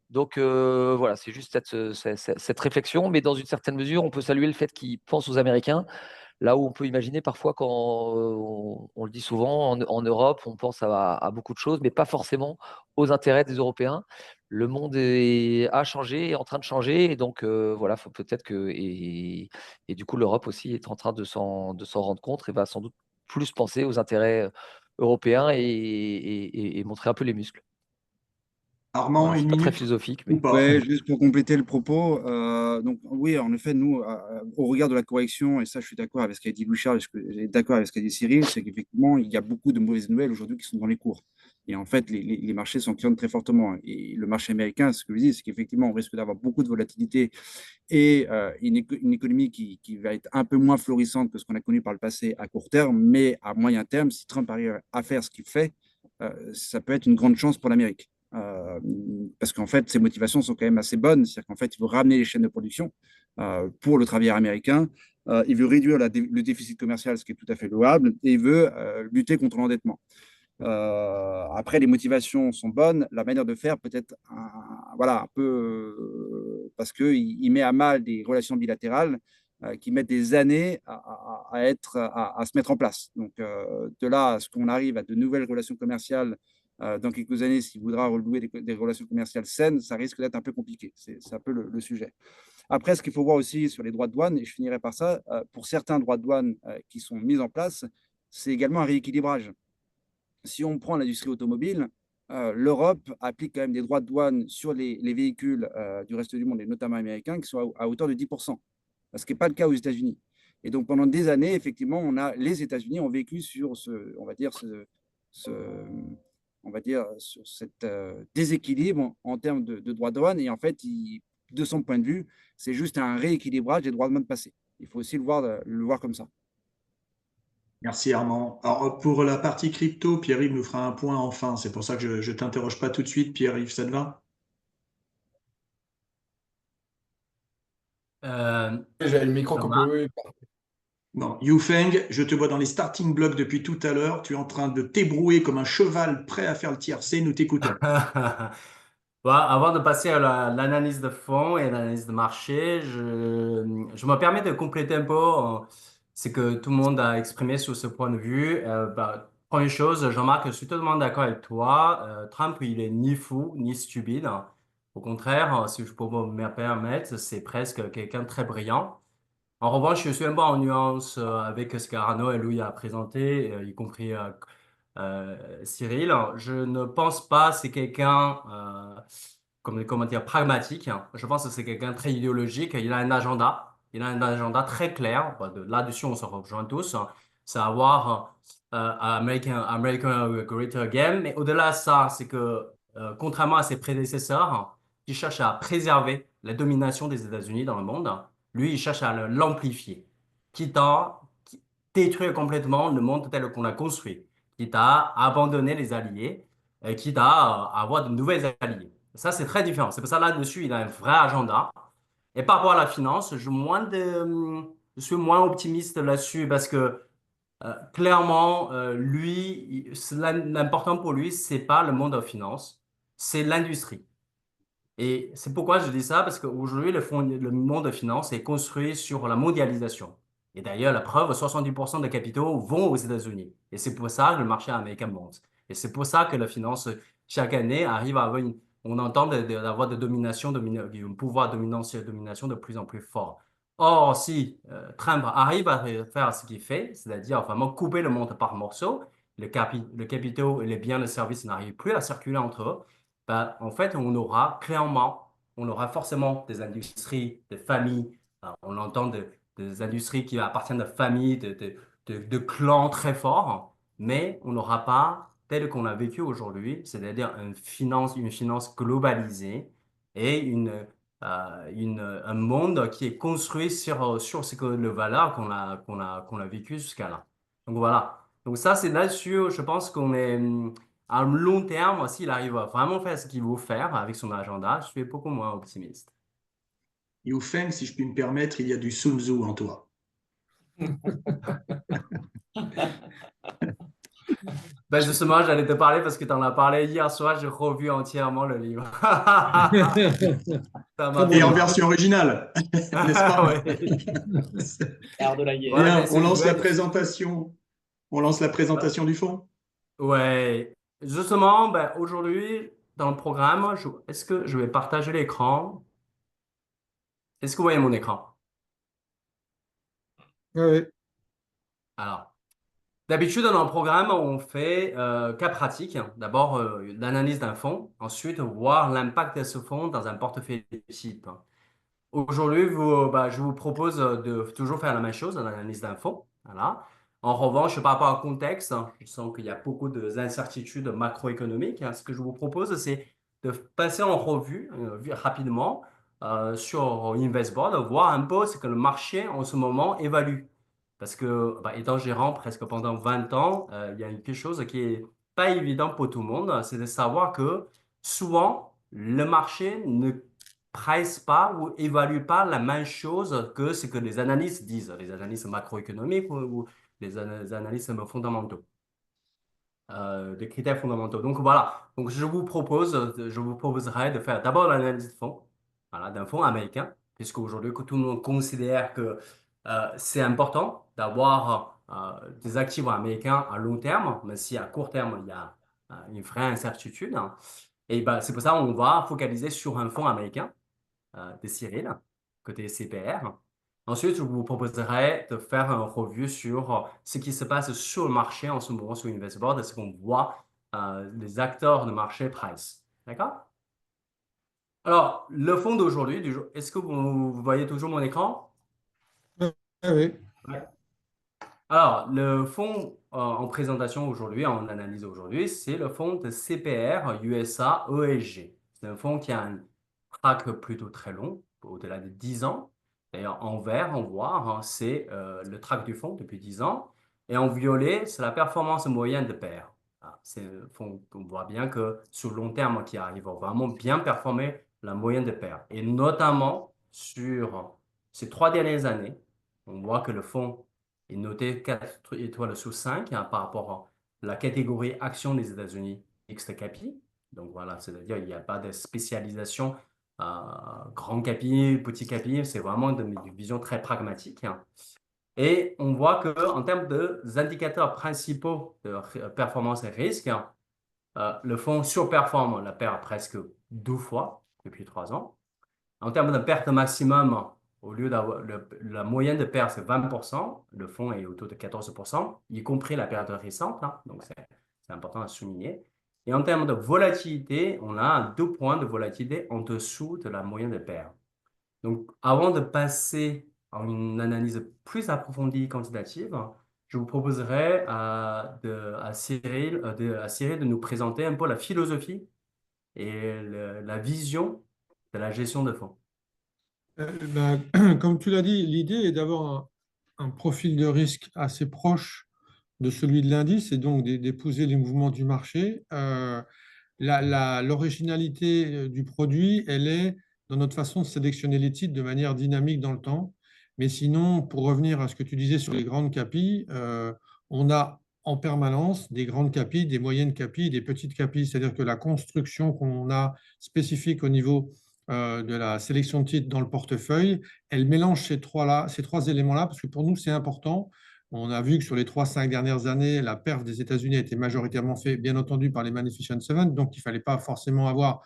Donc voilà, c'est juste cette réflexion, mais dans une certaine mesure, on peut saluer le fait qu'ils pensent aux Américains. Là où on peut imaginer parfois, quand on le dit souvent, en Europe, on pense à beaucoup de choses, mais pas forcément aux intérêts des Européens. Le monde a changé, est en train de changer, et donc voilà, faut peut-être que et du coup l'Europe aussi est en train de s'en rendre compte et va sans doute plus penser aux intérêts européens et montrer un peu les muscles. Armand, Voilà, c'est une pas très minute philosophique, ou mais pas? Ouais, juste pour compléter le propos, donc oui, en effet, nous, au regard de la correction, et ça, je suis d'accord avec ce qu'a dit Louis Charles, et je suis d'accord avec ce qu'a dit Cyril, c'est qu'effectivement, il y a beaucoup de mauvaises nouvelles aujourd'hui qui sont dans les cours. Et en fait, les marchés sanctionnent très fortement. Et le marché américain, ce que je dis, c'est qu'effectivement, on risque d'avoir beaucoup de volatilité et une économie qui va être un peu moins florissante que ce qu'on a connu par le passé à court terme, mais à moyen terme, si Trump arrive à faire ce qu'il fait, ça peut être une grande chance pour l'Amérique. Parce qu'en fait, ses motivations sont quand même assez bonnes. C'est-à-dire qu'en fait, il veut ramener les chaînes de production pour le travailleur américain. Il veut réduire le déficit commercial, ce qui est tout à fait louable, et il veut lutter contre l'endettement. Après, les motivations sont bonnes. La manière de faire peut-être voilà, un peu parce qu'il met à mal des relations bilatérales qui mettent des années à se mettre en place. Donc, de là à ce qu'on arrive à de nouvelles relations commerciales dans quelques années, s'il voudra relouer des relations commerciales saines, ça risque d'être un peu compliqué. C'est un peu le sujet. Après, ce qu'il faut voir aussi sur les droits de douane, et je finirai par ça, pour certains droits de douane qui sont mis en place, c'est également un rééquilibrage. Si on prend l'industrie automobile, l'Europe applique quand même des droits de douane sur les véhicules du reste du monde, et notamment américains, qui sont à hauteur de 10%, ce qui n'est pas le cas aux États-Unis. Et donc, pendant des années, effectivement, les États-Unis ont vécu sur on va dire, sur cet déséquilibre en termes de droits de douane. Et en fait, de son point de vue, c'est juste un rééquilibrage des droits de douane passés. Il faut aussi le voir comme ça. Merci Armand. Alors pour la partie crypto, Pierre-Yves nous fera un point enfin. C'est pour ça que je ne t'interroge pas tout de suite, Pierre-Yves, ça te va? J'avais le micro Ça coupé. va. Oui. Bon, Yufeng, je te vois dans les starting blocks depuis tout à l'heure. Tu es en train de t'ébrouer comme un cheval prêt à faire le tiercé. Nous t'écoutons. Bon, avant de passer à l'analyse de fonds et l'analyse de marché, je me permets de compléter un peu ce que tout le monde a exprimé sur ce point de vue. Première chose, Jean-Marc, je suis totalement d'accord avec toi. Trump, il est ni fou ni stupide. Au contraire, si je peux me permettre, c'est presque quelqu'un de très brillant. En revanche, je suis un peu en nuance avec ce qu'Arnaud et Louis a présenté, y compris Cyril. Je ne pense pas que c'est quelqu'un, comment dire, pragmatique. Je pense que c'est quelqu'un de très idéologique. Il a un agenda. Il a un agenda très clair. Bon, là-dessus, on se rejoint tous. C'est avoir American Greater Game. Mais au-delà de ça, c'est que, contrairement à ses prédécesseurs, qui cherchent à préserver la domination des États-Unis dans le monde, lui, il cherche à l'amplifier, quitte à détruire complètement le monde tel qu'on l'a construit, quitte à abandonner les alliés, quitte à avoir de nouvelles alliés. Ça, c'est très différent. C'est pour ça là-dessus, il a un vrai agenda. Et par rapport à la finance, je suis moins optimiste là-dessus parce que clairement, lui, l'important pour lui, c'est pas le monde de la finance, c'est l'industrie. Et c'est pourquoi je dis ça, parce qu'aujourd'hui, le monde de finance est construit sur la mondialisation. Et d'ailleurs, la preuve, 70% des capitaux vont aux États-Unis. Et c'est pour ça que le marché américain monte. Et c'est pour ça que la finance, chaque année, arrive à avoir on entend d'avoir de domination, un pouvoir domination de plus en plus fort. Or, si Trump arrive à faire ce qu'il fait, c'est-à-dire vraiment couper le monde par morceaux, le capitaux et les biens et services n'arrivent plus à circuler entre eux, ben, en fait, on aura forcément des industries, des familles. On entend des industries qui appartiennent à familles, de clans très forts. mais on n'aura pas tel qu'on a vécu aujourd'hui, c'est-à-dire une finance globalisée et un monde qui est construit sur ce que le valeur qu'on a vécu jusqu'à là. Donc voilà. Donc ça, c'est là-dessus, je pense qu'on est à long terme, s'il arrive à vraiment faire ce qu'il veut faire avec son agenda, je suis beaucoup moins optimiste. Yufeng, si je puis me permettre, il y a du Sun Tzu en toi. Ben justement, j'allais te parler parce que tu en as parlé hier soir, j'ai revu entièrement le livre. Ça m'a Et fait en beaucoup. version originale, n'est-ce pas? Ouais. L'art de la guerre. Voilà, Bien, mais on lance la ouais. présentation. On lance la présentation du fond. Ouais. Justement, ben, aujourd'hui, dans le programme, est-ce que je vais partager l'écran? Est-ce que vous voyez mon écran? Oui. Alors, d'habitude, dans le programme, on fait cas pratique. D'abord, l'analyse d'un fonds. Ensuite, voir l'impact de ce fonds dans un portefeuille type. Aujourd'hui, je vous propose de toujours faire la même chose dans l'analyse d'un fonds. Voilà. En revanche, par rapport au contexte, je sens qu'il y a beaucoup d'incertitudes macroéconomiques. Ce que je vous propose, c'est de passer en revue rapidement sur Investboard, voir un peu ce que le marché en ce moment évalue. Parce que, étant gérant presque pendant 20 ans, il y a quelque chose qui est pas évident pour tout le monde, c'est de savoir que souvent, le marché ne price pas ou évalue pas la même chose que ce que les analystes disent, les analystes macroéconomiques ou les analystes fondamentaux, des critères fondamentaux. Donc voilà, donc je vous proposerai de faire d'abord l'analyse de fonds, voilà, d'un fonds américain, puisque aujourd'hui que tout le monde considère que c'est important d'avoir des actifs américains à long terme, même si à court terme il y a une vraie incertitude. Et c'est pour ça qu'on va focaliser sur un fonds américain de Cyril, côté CPR. Ensuite, je vous proposerai de faire un review sur ce qui se passe sur le marché en ce moment sur Investboard, ce qu'on voit les acteurs de marché price. D'accord? Alors, le fond d'aujourd'hui, est-ce que vous voyez toujours mon écran? Ah oui. Ouais. Alors, le fonds en présentation aujourd'hui, en analyse aujourd'hui, c'est le fonds de CPR USA ESG. C'est un fonds qui a un track plutôt très long, au-delà de 10 ans. D'ailleurs, en vert, on voit, hein, c'est le track du fonds depuis 10 ans. Et en violet, c'est la performance moyenne de pair. Ah, c'est un fonds qu'on voit bien que sur le long terme, qui arrive à vraiment bien performer la moyenne de pair. Et notamment sur ces 3 dernières années, on voit que le fonds est noté 4 étoiles sur 5 hein, par rapport à la catégorie action des États-Unis XTCAPI. Donc voilà, c'est-à-dire qu'il n'y a pas de spécialisation grand capi, petit capi, c'est vraiment une vision très pragmatique. Hein. Et on voit qu'en termes d'indicateurs principaux de performance et risque, le fonds surperforme la paire presque 2 fois depuis 3 ans. En termes de perte maximum, au lieu d'avoir la moyenne de perte, c'est 20%, le fonds est autour de 14%, y compris la période récente, hein, donc c'est important à souligner. Et en termes de volatilité, on a 2 points de volatilité en dessous de la moyenne de perte. Donc, avant de passer à une analyse plus approfondie quantitative, je vous proposerai à Cyril de nous présenter un peu la philosophie et la vision de la gestion de fonds. Comme tu l'as dit, l'idée est d'avoir un profil de risque assez proche de celui de l'indice et donc d'épouser les mouvements du marché. L'originalité du produit, elle est dans notre façon de sélectionner les titres de manière dynamique dans le temps. Mais sinon, pour revenir à ce que tu disais sur les grandes capis, on a en permanence des grandes capis, des moyennes capis, des petites capis. C'est-à-dire que la construction qu'on a spécifique au niveau de la sélection de titres dans le portefeuille, elle mélange ces trois éléments-là, parce que pour nous, c'est important. On a vu que sur les 3-5 dernières années, la perf des États-Unis a été majoritairement faite, bien entendu, par les Magnificent Seven, donc il ne fallait pas forcément avoir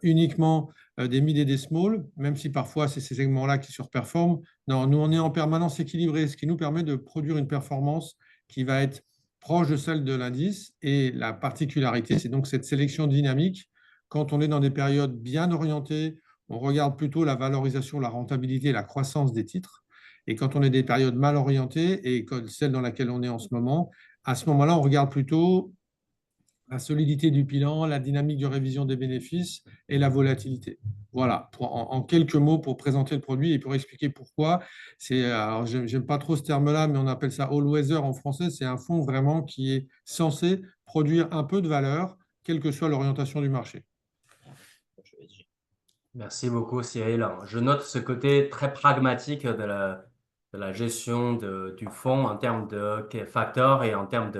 uniquement des mid et des small, même si parfois c'est ces segments-là qui surperforment. Non, nous, on est en permanence équilibré, ce qui nous permet de produire une performance qui va être proche de celle de l'indice. Et la particularité, c'est donc cette sélection dynamique. Quand on est dans des périodes bien orientées, on regarde plutôt la valorisation, la rentabilité, la croissance des titres. Et quand on est des périodes mal orientées, et comme celle dans laquelle on est en ce moment, À ce moment-là, on regarde plutôt la solidité du bilan, la dynamique de révision des bénéfices et la volatilité. Voilà, en quelques mots pour présenter le produit et pour expliquer pourquoi. Alors, j'aime pas trop ce terme-là, mais on appelle ça all-weather en français. C'est un fonds vraiment qui est censé produire un peu de valeur, quelle que soit l'orientation du marché. Merci beaucoup, Cyril. Je note ce côté très pragmatique de la gestion du fonds en termes de facteurs et en termes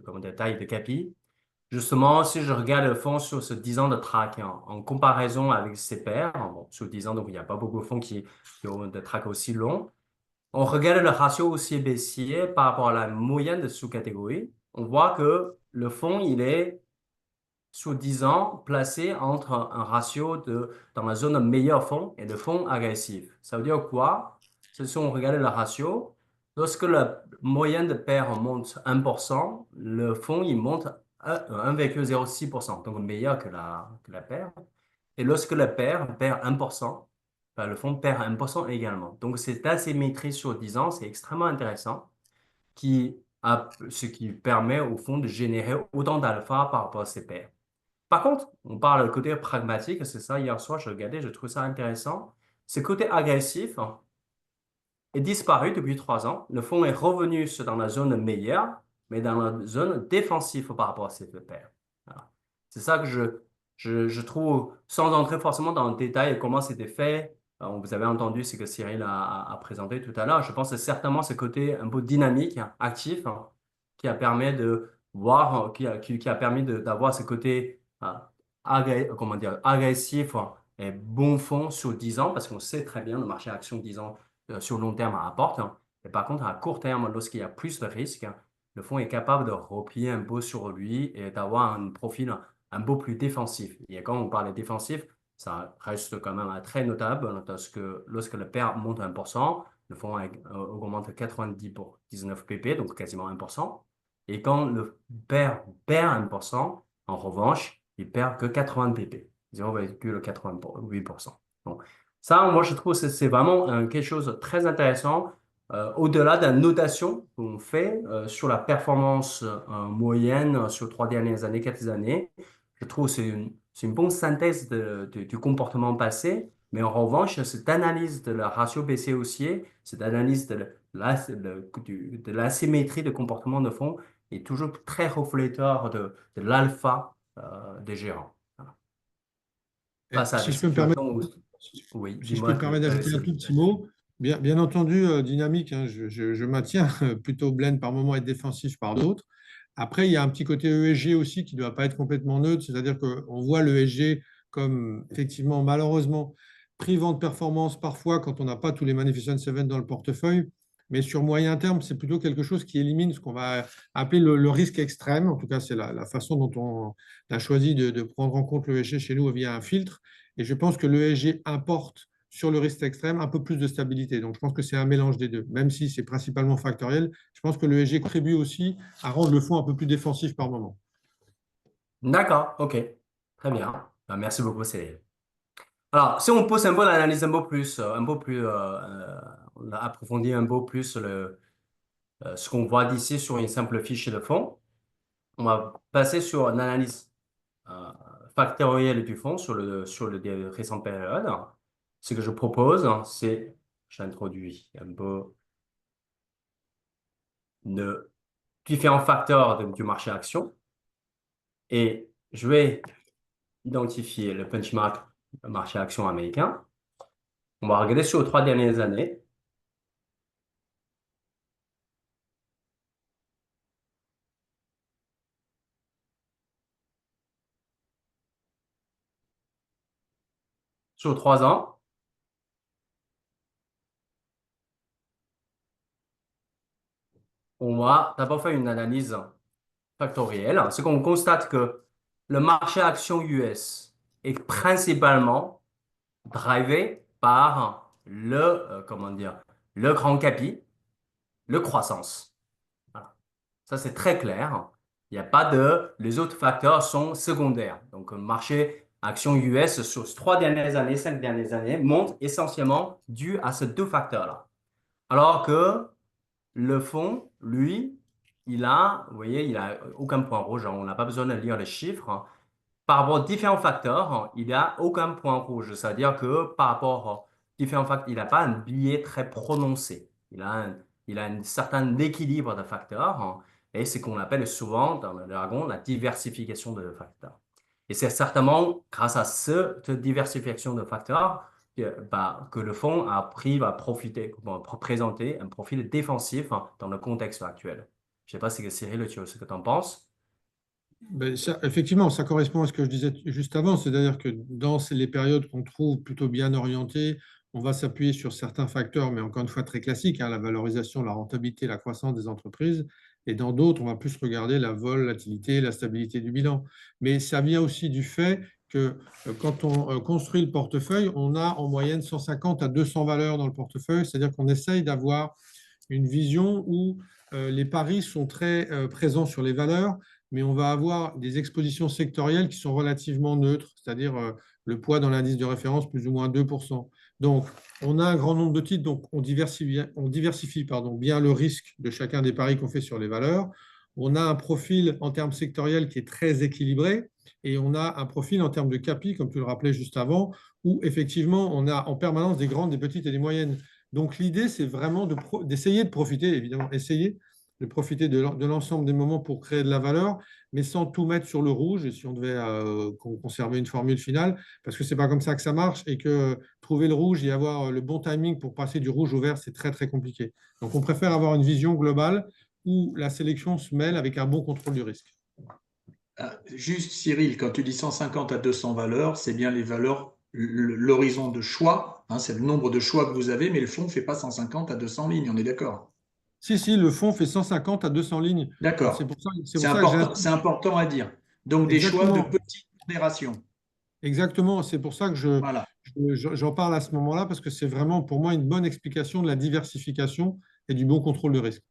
comment dire, taille de capi. Justement, si je regarde le fonds sur ce 10 ans de track en comparaison avec ses pairs, bon, sur 10 ans, donc il n'y a pas beaucoup de fonds qui ont des tracks aussi longs, on regarde le ratio haussier baissier par rapport à la moyenne de sous-catégories, on voit que le fonds, il est sur 10 ans placé entre un ratio dans la zone de meilleur fonds et de fonds agressif. Ça veut dire quoi? C'est si on regarde le ratio, lorsque la moyenne de paire monte 1%, le fonds il monte à 1,06%, donc meilleur que la paire. Et lorsque la paire perd 1%, ben, le fonds perd 1% également. Donc cette asymétrie sur 10 ans, c'est extrêmement intéressant, ce qui permet au fond de générer autant d'alpha par rapport à ses pairs. Par contre, on parle du côté pragmatique, c'est ça, hier soir, je regardais, je trouve ça intéressant. Ce côté agressif est disparu depuis 3 ans. Le fonds est revenu dans la zone meilleure, mais dans la zone défensive par rapport à ses deux pairs. Voilà. C'est ça que je trouve, sans entrer forcément dans le détail de comment c'était fait. Vous avez entendu ce que Cyril a présenté tout à l'heure. Je pense que c'est certainement ce côté un peu dynamique, actif, qui a permis de voir, qui a permis d'avoir ce côté comment dire, agressif et bon fond sur 10 ans, parce qu'on sait très bien le marché action 10 ans sur long terme apporte. Et par contre, à court terme, lorsqu'il y a plus de risques, le fonds est capable de replier un peu sur lui et d'avoir un profil un peu plus défensif. Et quand on parle de défensif, ça reste quand même très notable parce que lorsque le pair monte 1%, le fonds augmente 90 pour 19 pp, donc quasiment 1%. Et quand le pair perd 1%, en revanche, il perd que 80 pp, 0,88%. Donc, ça, moi, je trouve que c'est vraiment quelque chose de très intéressant. Au-delà de la notation qu'on fait sur la performance moyenne sur 3 dernières années, 4 années, je trouve que c'est une bonne synthèse du comportement passé. Mais en revanche, cette analyse de la ratio baissier haussier, cette analyse de l'asymétrie de comportement de fonds est toujours très refléteur de l'alpha des gérants. Voilà. Face à Si des je peux me permettre, situations oui, si je peux me permettre d'ajouter un tout petit mot, bien entendu, dynamique, hein, je maintiens plutôt blend par moment et défensif par d'autres. Après, il y a un petit côté ESG aussi qui ne doit pas être complètement neutre, c'est-à-dire qu'on voit le ESG comme effectivement, malheureusement, privant de performance parfois quand on n'a pas tous les Magnificent Seven dans le portefeuille. Mais sur moyen terme, c'est plutôt quelque chose qui élimine ce qu'on va appeler le risque extrême. En tout cas, c'est la façon dont on a choisi de prendre en compte le ESG chez nous via un filtre. Et je pense que l'ESG importe sur le risque extrême un peu plus de stabilité. Donc, je pense que c'est un mélange des deux. Même si c'est principalement factoriel, je pense que l'ESG contribue aussi à rendre le fonds un peu plus défensif par moment. D'accord, ok. Très bien. Merci beaucoup, Cyril. Alors, si on pousse un peu l'analyse un peu plus, on a approfondi un peu plus ce qu'on voit d'ici sur une simple fiche de fond, on va passer sur une analyse factorielle du fond sur des récentes périodes. Ce que je propose, c'est, j'introduis un peu de différents facteurs du marché action et je vais identifier le benchmark marché action américain. On va regarder sur les 3 dernières années. Sur 3 ans. On va d'abord faire une analyse factorielle. Ce qu'on constate que le marché action US est principalement drivé par comment dire, le grand capi, le croissance. Voilà. Ça, c'est très clair. Il n'y a pas les autres facteurs sont secondaires. Donc, le marché action US sur ces 3 dernières années, 5 dernières années, monte essentiellement dû à ces 2 facteurs-là. Alors que le fonds, lui, vous voyez, il n'a aucun point rouge. On n'a pas besoin de lire les chiffres. Par rapport aux différents facteurs, il n'y a aucun point rouge. C'est-à-dire que par rapport aux différents facteurs, il n'a pas un biais très prononcé. Il a un certain équilibre de facteurs et c'est ce qu'on appelle souvent dans le jargon la diversification de facteurs. Et c'est certainement grâce à cette diversification de facteurs que le fonds va présenter un profil défensif dans le contexte actuel. Je ne sais pas si Cyril, ce que tu en penses. Ben, effectivement, ça correspond à ce que je disais juste avant, c'est-à-dire que dans les périodes qu'on trouve plutôt bien orientées, on va s'appuyer sur certains facteurs, mais encore une fois très classiques, hein, la valorisation, la rentabilité, la croissance des entreprises, et dans d'autres, on va plus regarder la volatilité, la stabilité du bilan. Mais ça vient aussi du fait que quand on construit le portefeuille, on a en moyenne 150 à 200 valeurs dans le portefeuille, c'est-à-dire qu'on essaye d'avoir une vision où les paris sont très présents sur les valeurs, mais on va avoir des expositions sectorielles qui sont relativement neutres, c'est-à-dire le poids dans l'indice de référence, plus ou moins 2%. Donc, on a un grand nombre de titres, donc on diversifie bien le risque de chacun des paris qu'on fait sur les valeurs. On a un profil en termes sectoriels qui est très équilibré et on a un profil en termes de CAPI, comme tu le rappelais juste avant, où effectivement, on a en permanence des grandes, des petites et des moyennes. Donc, l'idée, c'est vraiment d'essayer de profiter, évidemment, de profiter de l'ensemble des moments pour créer de la valeur, mais sans tout mettre sur le rouge, et si on devait conserver une formule finale, parce que ce n'est pas comme ça que ça marche, et que trouver le rouge et avoir le bon timing pour passer du rouge au vert, c'est très, très compliqué. Donc, on préfère avoir une vision globale où la sélection se mêle avec un bon contrôle du risque. Juste, Cyril, quand tu dis 150 à 200 valeurs, c'est bien les valeurs, l'horizon de choix, hein, c'est le nombre de choix que vous avez, mais le fonds ne fait pas 150 à 200 lignes, on est d'accord? Si, le fonds fait 150 à 200 lignes. D'accord. C'est pour ça C'est important à dire. Donc, des choix de petite pondération. Exactement. C'est pour ça que j'en parle à ce moment-là, parce que c'est vraiment pour moi une bonne explication de la diversification et du bon contrôle de risque.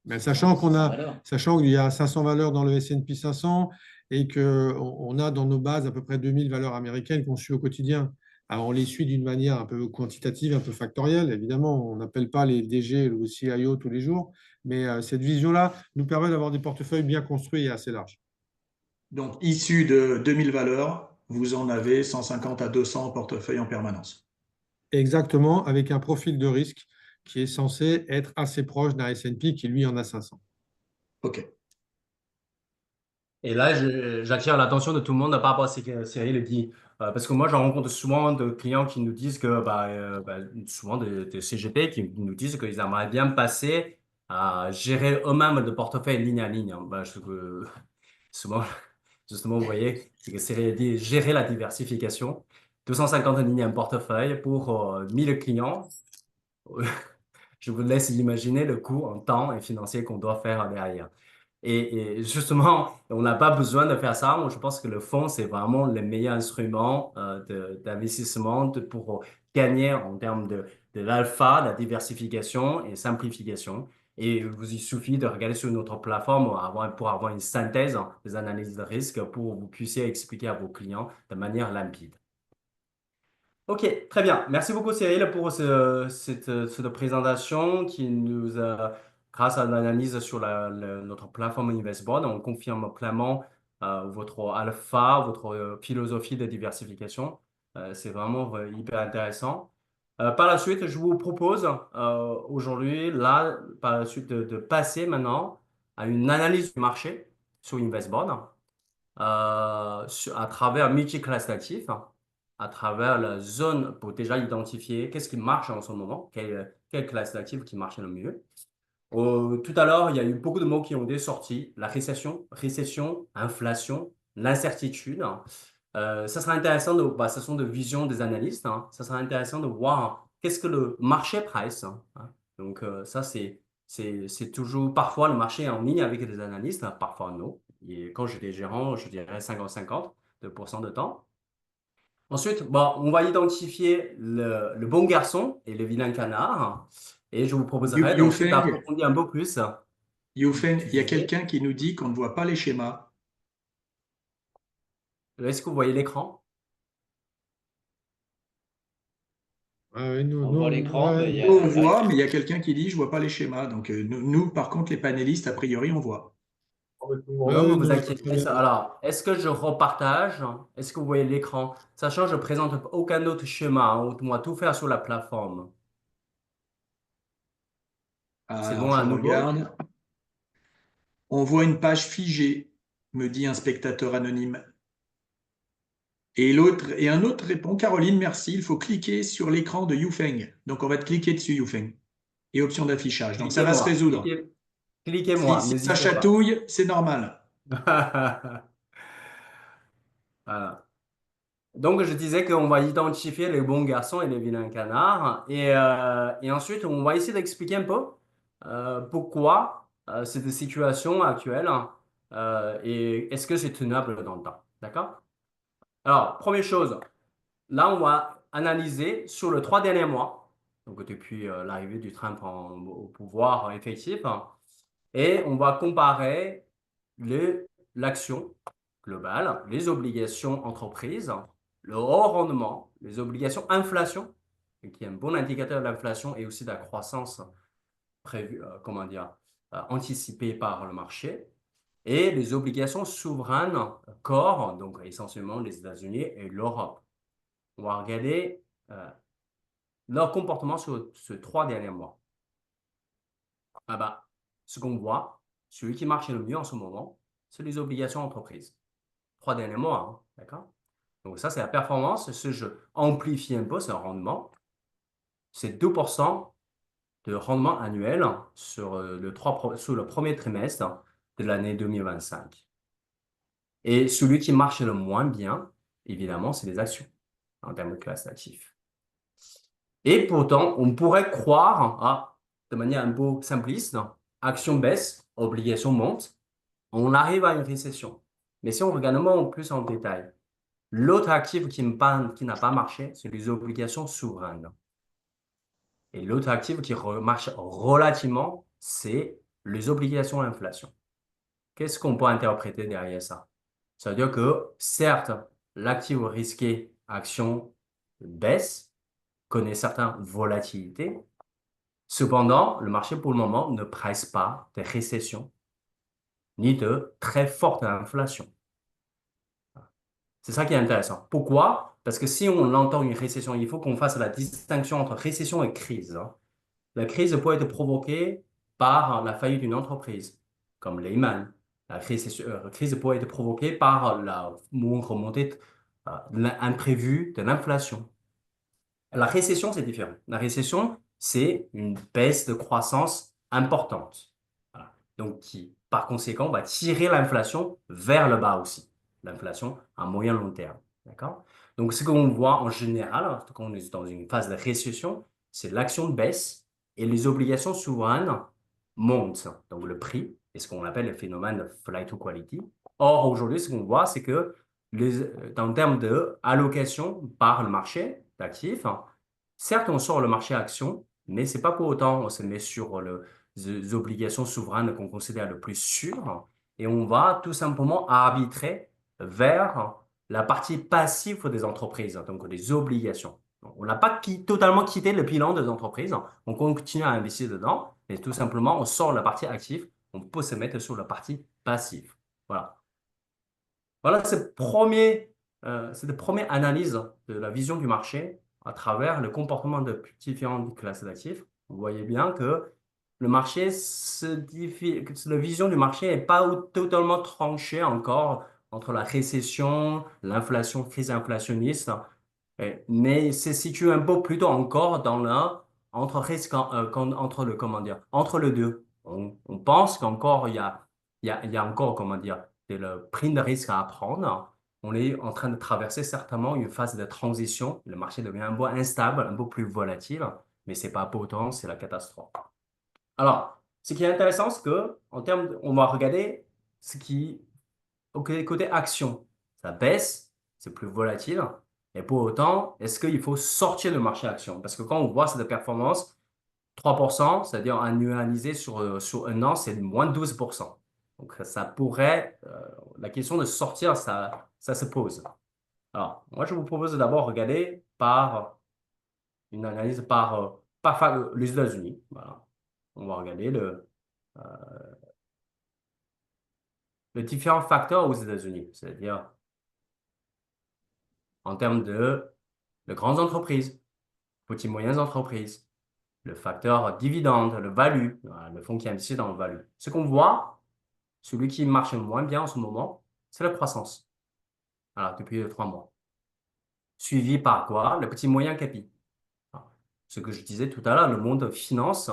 Mais sachant qu'il y a 500 valeurs dans le S&P 500 et qu'on a dans nos bases à peu près 2000 valeurs américaines qu'on suit au quotidien. Alors, on les suit d'une manière un peu quantitative, un peu factorielle. Évidemment, on n'appelle pas les DG ou le CIO tous les jours, mais cette vision-là nous permet d'avoir des portefeuilles bien construits et assez larges. Donc, issus de 2000 valeurs, vous en avez 150 à 200 en portefeuille en permanence. Exactement, avec un profil de risque qui est censé être assez proche d'un S&P qui, lui, en a 500. OK. Et là, j'attire l'attention de tout le monde par rapport à ce que Cyril dit. Parce que moi, j'en rencontre souvent de clients qui nous disent que, souvent des CGP qui nous disent qu'ils aimeraient bien passer à gérer eux-mêmes le portefeuille ligne à ligne. Souvent, justement, vous voyez, c'est que Cyril dit gérer la diversification. 250 lignes en portefeuille pour 1000 clients. Je vous laisse imaginer le coût en temps et financier qu'on doit faire derrière. Et justement, on n'a pas besoin de faire ça. Moi, je pense que le fonds, c'est vraiment le meilleur instrument d'investissement pour gagner en termes de l'alpha, la diversification et simplification. Et il suffit de regarder sur notre plateforme pour avoir une synthèse des analyses de risque pour que vous puissiez expliquer à vos clients de manière limpide. OK, très bien. Merci beaucoup, Cyril, pour cette présentation qui nous a, grâce à l'analyse sur notre plateforme InvestBoard, on confirme pleinement votre alpha, votre philosophie de diversification. C'est vraiment hyper intéressant. Par la suite, je vous propose aujourd'hui, là, par la suite, de passer maintenant à une analyse du marché sur InvestBoard à travers multi-class d'actifs, à travers la zone pour déjà identifier qu'est-ce qui marche en ce moment, quelle classe d'actifs qui marche le mieux. Tout à l'heure, il y a eu beaucoup de mots qui ont été sortis, la récession, inflation, l'incertitude. Ça sera intéressant ce sont des visions des analystes, hein. Ça sera intéressant de voir qu'est-ce que le marché price, hein. Donc ça, c'est toujours, parfois le marché est en ligne avec les analystes, hein, parfois non. Et quand j'étais gérant, je dirais 50-50% de temps. Ensuite, on va identifier le bon garçon et le vilain canard. Et je vous proposerai donc d'approfondir un peu plus. Youfeng, il y a quelqu'un qui nous dit qu'on ne voit pas les schémas. Est-ce que vous voyez l'écran? Ah oui, On voit l'écran, mais il y a Nous, on la voit, mais il y a quelqu'un qui dit, je vois pas les schémas. Donc, nous, par contre, les panélistes, a priori, on voit. Non, ne vous non, inquiétez très pas. bien. Alors, est-ce que je repartage? Est-ce que vous voyez l'écran? Sachant que je présente aucun autre schéma, on doit tout faire sur la plateforme. C'est Alors, bon je à nouveau? regarde. On voit une page figée, me dit un spectateur anonyme. Et un autre répond, Caroline, merci, il faut cliquer sur l'écran de Yufeng. Donc, on va te cliquer dessus, Yufeng. Et option d'affichage. Donc, ça va se Cliquez-moi, résoudre. cliquez-moi, Si ça n'hésitez pas. chatouille, c'est normal. Voilà. Donc, je disais qu'on va identifier les bons garçons et les vilains canards. Et ensuite, on va essayer d'expliquer un peu pourquoi cette situation actuelle et est-ce que c'est tenable dans le temps. D'accord? Alors, première chose, là, on va analyser sur les 3 derniers mois, donc depuis l'arrivée du Trump au pouvoir effectif, et on va comparer l'action globale, les obligations entreprises, le haut rendement, les obligations inflation, qui est un bon indicateur de l'inflation et aussi de la croissance prévue, comment dire, anticipée par le marché, et les obligations souveraines corps, donc essentiellement les États-Unis et l'Europe. On va regarder leur comportement sur ces 3 derniers mois. Ah bah, ce qu'on voit, celui qui marche le mieux en ce moment, c'est les obligations entreprises. 3 derniers mois, hein, d'accord? Donc ça, c'est la performance. Ce je amplifie un peu ce rendement. C'est 2% de rendement annuel sur sur le premier trimestre de l'année 2025. Et celui qui marche le moins bien, évidemment, c'est les actions en termes de classe d'actifs. Et pourtant, on pourrait croire, de manière un peu simpliste, action baisse, obligation monte, on arrive à une récession. Mais si on regarde un peu plus en détail, l'autre actif qui n'a pas marché, c'est les obligations souveraines. Et l'autre actif qui marche relativement, c'est les obligations à inflation. Qu'est-ce qu'on peut interpréter derrière ça? Ça veut dire que, certes, l'actif risqué action baisse, connaît certaines volatilités. Cependant, le marché, pour le moment, ne presse pas de récession ni de très forte inflation. C'est ça qui est intéressant. Pourquoi? Parce que si on entend une récession, il faut qu'on fasse la distinction entre récession et crise. La crise peut être provoquée par la faillite d'une entreprise, comme Lehman. La crise peut être provoquée par la remontée imprévue de l'inflation. La récession, c'est différent. La récession, c'est une baisse de croissance importante. Voilà. Donc, qui, par conséquent, va tirer l'inflation vers le bas aussi. L'inflation à moyen long terme. D'accord? Donc, ce qu'on voit en général, quand on est dans une phase de récession, c'est l'action de baisse et les obligations souveraines montent. Donc, le prix est ce qu'on appelle le phénomène de flight to quality. Or, aujourd'hui, ce qu'on voit, c'est que en termes d'allocation par le marché d'actifs, certes, on sort le marché action, mais c'est pas pour autant on se met sur les obligations souveraines qu'on considère le plus sûres et on va tout simplement arbitrer vers la partie passive des entreprises, donc les obligations. On n'a pas totalement quitté le bilan des entreprises, on continue à investir dedans, mais tout simplement on sort la partie active, on peut se mettre sur la partie passive. Voilà. Voilà cette première analyse de la vision du marché à travers le comportement de différentes classes d'actifs. Vous voyez bien que le marché que la vision du marché n'est pas totalement tranchée encore entre la récession, l'inflation, crise inflationniste, mais se situe un peu plutôt encore dans entre le deux. On pense qu'encore il y a encore, comment dire, le prix de risque à prendre. On est en train de traverser certainement une phase de transition. Le marché devient un peu instable, un peu plus volatile, mais c'est pas pour autant, c'est la catastrophe. Alors, ce qui est intéressant, c'est que on va regarder ce qui, côté action, ça baisse, c'est plus volatile. Et pour autant, est-ce qu'il faut sortir du marché action? Parce que quand on voit cette performance, 3%, c'est-à-dire annualisé sur un an, c'est moins de 12%. Donc, ça pourrait, la question de sortir, ça se pose. Alors, moi, je vous propose d'abord regarder par une analyse par les États-Unis. Voilà. On va regarder les différents facteurs aux États-Unis, c'est-à-dire en termes de grandes entreprises, petites et moyennes entreprises, le facteur dividende, le value, voilà, le fonds qui investit dans le value. Ce qu'on voit, celui qui marche moins bien en ce moment, c'est la croissance. Alors, depuis 3 mois. Suivi par quoi? Le petit moyen capi. Ce que je disais tout à l'heure, le monde finance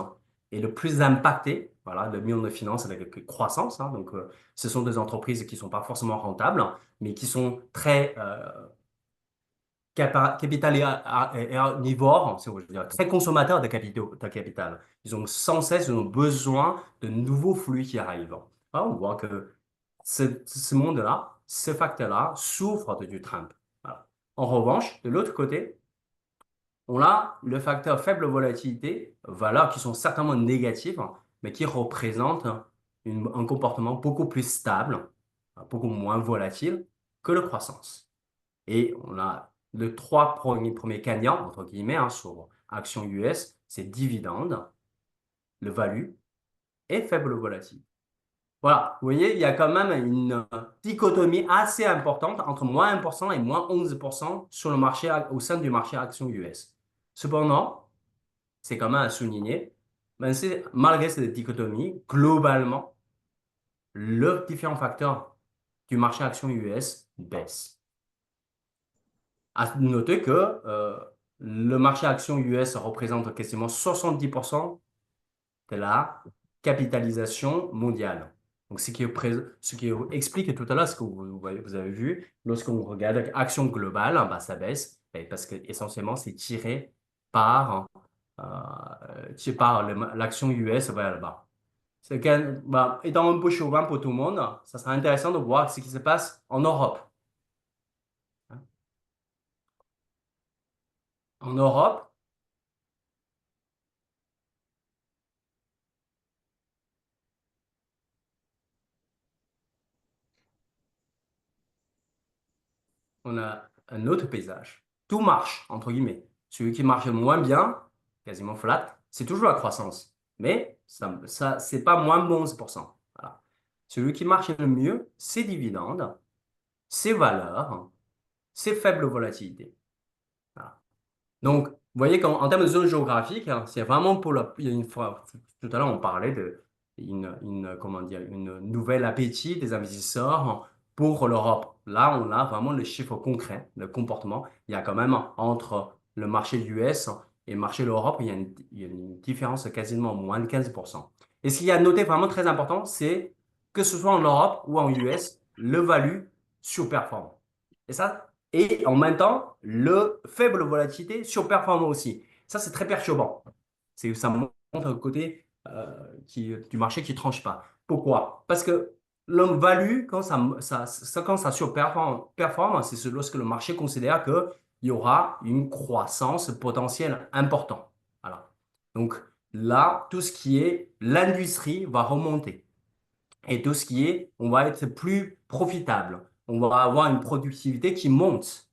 est le plus impacté. Voilà, le monde de finance avec la croissance. Donc, ce sont des entreprises qui ne sont pas forcément rentables, mais qui sont très capitalivores, si on veut dire, très consommateurs de capital. Ils ont sans cesse besoin de nouveaux flux qui arrivent. Alors, on voit que ce monde-là, ce facteur-là, souffre du Trump. Voilà. En revanche, de l'autre côté, on a le facteur faible volatilité, valeurs qui sont certainement négatives, mais qui représentent un comportement beaucoup plus stable, beaucoup moins volatile que la croissance. Et on a les 3 premiers gagnants, entre guillemets, sur actions US, c'est dividende, le value et faible volatilité. Voilà, vous voyez, il y a quand même une dichotomie assez importante entre moins 1% et moins 11% sur le marché, au sein du marché actions US. Cependant, c'est quand même à souligner, malgré cette dichotomie, globalement, les différents facteurs du marché actions US baissent. À noter que le marché actions US représente quasiment 70% de la capitalisation mondiale. Donc, ce qui explique tout à l'heure ce que vous avez vu, lorsqu'on regarde action globale, ça baisse, parce que essentiellement, c'est tiré par l'action US vers le bas. Étant un peu chauvin pour tout le monde, ça sera intéressant de voir ce qui se passe en Europe. En Europe, on a un autre paysage. Tout marche, entre guillemets. Celui qui marche le moins bien, quasiment flat, c'est toujours la croissance. Mais ça c'est pas moins bon 11%. Voilà. Celui qui marche le mieux, c'est dividendes, c'est valeurs, c'est faible volatilité. Voilà. Donc, vous voyez qu'en termes de zone géographique, c'est vraiment pour il y a une fois, tout à l'heure, on parlait comment dire, une nouvelle appétit des investisseurs pour l'Europe. Là, on a vraiment le chiffre concret, le comportement. Il y a quand même entre le marché US et le marché de l'Europe, il y a une différence de quasiment moins de 15%. Et ce qu'il y a à noter vraiment très important, c'est que ce soit en Europe ou en US, le value surperforme. Et ça, et en même temps, le faible volatilité surperforme aussi. Ça, c'est très perturbant. Ça montre un côté du marché qui ne tranche pas. Pourquoi? Parce que l'homme value, quand ça surperforme, c'est lorsque le marché considère qu'il y aura une croissance potentielle importante. Voilà. Donc là, tout ce qui est l'industrie va remonter. Et tout ce qui est, on va être plus profitable. On va avoir une productivité qui monte.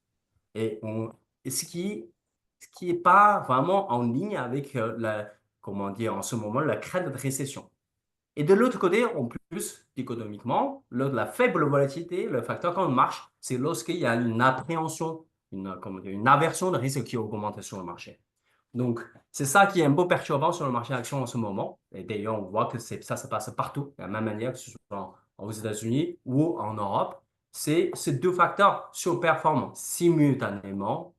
Et ce qui est pas vraiment en ligne avec comment dire, en ce moment, la crainte de récession. Et de l'autre côté, en plus, économiquement, la faible volatilité, le facteur quand on marche, c'est lorsqu'il y a une appréhension, comment dire, une aversion de risque qui augmente sur le marché. Donc, c'est ça qui est un peu perturbant sur le marché actions en ce moment. Et d'ailleurs, on voit que ça se passe partout, de la même manière que ce soit aux États-Unis ou en Europe. Ces 2 facteurs surperforment simultanément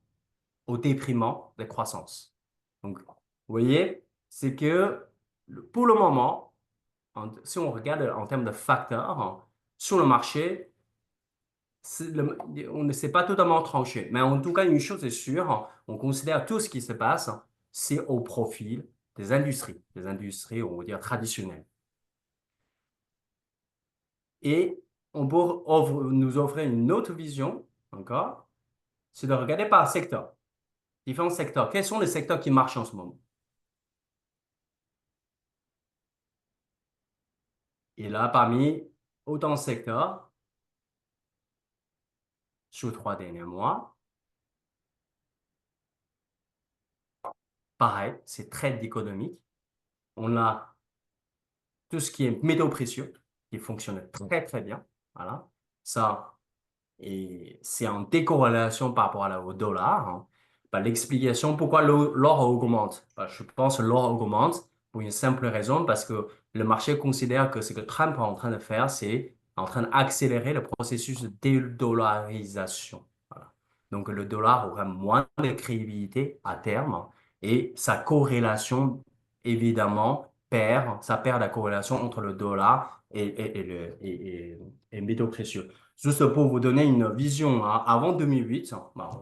au détriment de croissance. Donc, vous voyez, c'est que pour le moment, si on regarde en termes de facteurs, sur le marché, on ne s'est pas totalement tranché. Mais en tout cas, une chose est sûre, on considère tout ce qui se passe, c'est au profil des industries, on va dire, traditionnelles. Et on peut nous offrir une autre vision, encore, c'est de regarder par secteur, différents secteurs. Quels sont les secteurs qui marchent en ce moment? Et là, parmi autant de secteurs, sur 3 derniers mois, pareil, c'est trade économique. On a tout ce qui est métaux précieux qui fonctionne très, très bien. Voilà. Ça, et c'est en décorrélation par rapport au dollar. Hein. Bah, l'explication pourquoi l'or augmente. Bah, je pense que l'or augmente pour une simple raison, parce que le marché considère que ce que Trump est en train de faire, c'est en train d'accélérer le processus de dédollarisation. Voilà. Donc le dollar aura moins de crédibilité à terme et sa corrélation, évidemment, ça perd la corrélation entre le dollar et les métaux précieux. Juste pour vous donner une vision, hein, avant 2008,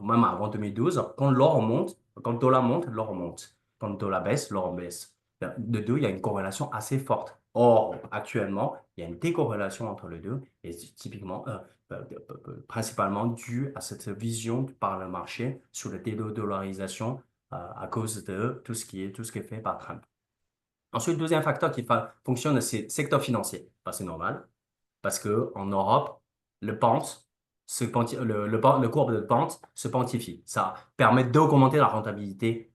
même avant 2012, quand l'or monte, quand le dollar monte, l'or monte. Quand le dollar baisse, l'or baisse. De deux, il y a une corrélation assez forte. Or, actuellement, il y a une décorrélation entre les deux, et typiquement, principalement due à cette vision par le marché sur la dédollarisation à cause de tout ce qui est fait par Trump. Ensuite, le deuxième facteur qui fonctionne, c'est le secteur financier. C'est normal, parce qu'en Europe, le courbe de pente se pontifie. Ça permet d'augmenter la rentabilité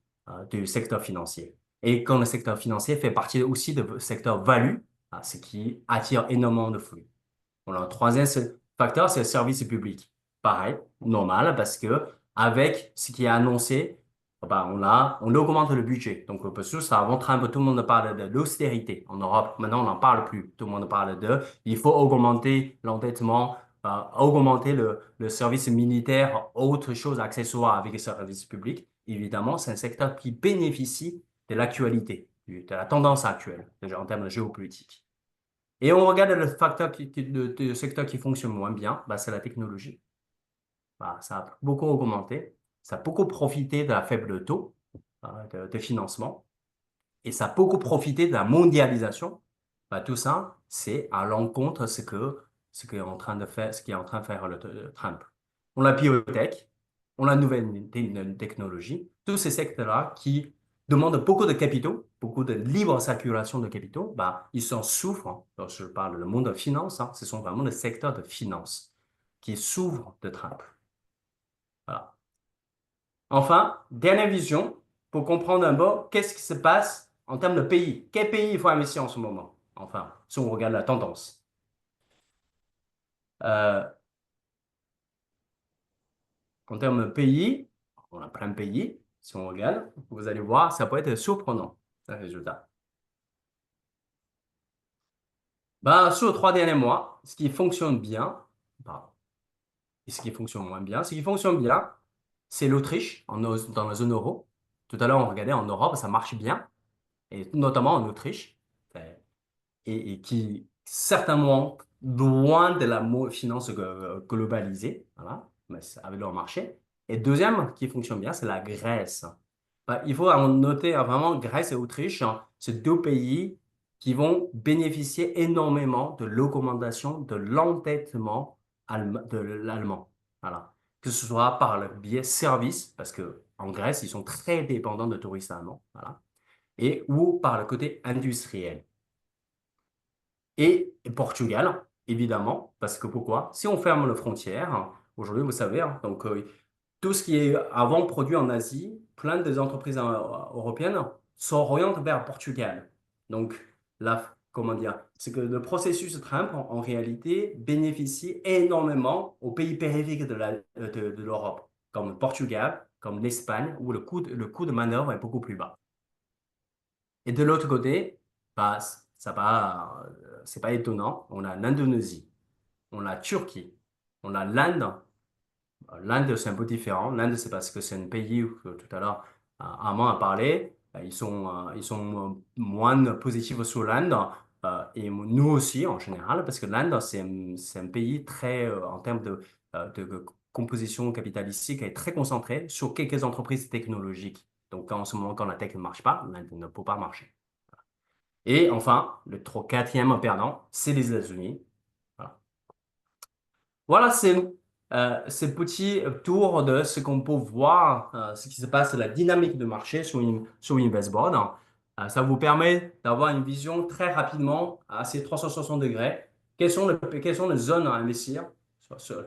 du secteur financier. Et quand le secteur financier fait partie aussi du secteur value, ce qui attire énormément de flux. Voilà, le troisième facteur, c'est le service public. Pareil, normal, parce que avec ce qui est annoncé, on augmente le budget. Donc, parce que ça, avant Trump, tout le monde parle de l'austérité. En Europe, maintenant, on n'en parle plus. Tout le monde parle il faut augmenter l'endettement, augmenter le service militaire, autre chose accessoire avec le service public. Évidemment, c'est un secteur qui bénéficie de l'actualité, de la tendance actuelle, déjà en termes de géopolitique. Et on regarde le secteur qui fonctionne moins bien, c'est la technologie. Ça a beaucoup augmenté, ça a beaucoup profité de la faible taux de financement et ça a beaucoup profité de la mondialisation. Tout ça, c'est à l'encontre de ce qu'est en train de faire le Trump. On a la biotech, on a la nouvelle technologie, tous ces secteurs-là qui demandent beaucoup de capitaux, beaucoup de libre circulation de capitaux, ils s'en souffrent. Lorsque je parle du monde de finance, ce sont vraiment les secteurs de finance qui souffrent de Trump. Voilà. Enfin, dernière vision, pour comprendre un peu qu'est-ce qui se passe en termes de pays. Quel pays il faut investir en ce moment? Enfin, si on regarde la tendance. En termes de pays, on a plein de pays. Si on regarde, vous allez voir, ça peut être surprenant, le résultat. Sur les 3 derniers mois, ce qui fonctionne bien, et ce qui fonctionne moins bien, ce qui fonctionne bien, c'est l'Autriche dans la zone euro. Tout à l'heure, on regardait en Europe, ça marche bien, et notamment en Autriche, et qui certainement loin de la finance globalisée, voilà, mais avec leur marché. Et deuxième qui fonctionne bien, c'est la Grèce. Il faut en noter vraiment Grèce et Autriche, c'est 2 pays qui vont bénéficier énormément de l'augmentation de l'endettement de l'allemand. Voilà. Que ce soit par le biais service, parce qu'en Grèce, ils sont très dépendants de touristes allemands, voilà, ou par le côté industriel. Et Portugal, évidemment, parce que pourquoi? Si on ferme les frontières, aujourd'hui, vous savez, donc tout ce qui est avant produit en Asie, plein des entreprises européennes s'orientent vers Portugal. Donc, là, comment dire, c'est que le processus Trump, en réalité, bénéficie énormément aux pays périphériques de l'Europe, comme le Portugal, comme l'Espagne, où le coût de manœuvre est beaucoup plus bas. Et de l'autre côté, c'est pas étonnant, on a l'Indonésie, on a la Turquie, on a l'Inde. L'Inde, c'est un peu différent. L'Inde, c'est parce que c'est un pays où, tout à l'heure, Armand a parlé, ils sont moins positifs sur l'Inde, et nous aussi, en général, parce que l'Inde, c'est un pays très, en termes de composition capitalistique, est très concentré sur quelques entreprises technologiques. Donc, en ce moment, quand la tech ne marche pas, l'Inde ne peut pas marcher. Et enfin, le 4e perdant, c'est les États-Unis. Voilà, c'est ce petit tour de ce qu'on peut voir, ce qui se passe, la dynamique de marché sur Investboard. Ça vous permet d'avoir une vision très rapidement à ces 360 degrés. Quelles sont les zones à investir?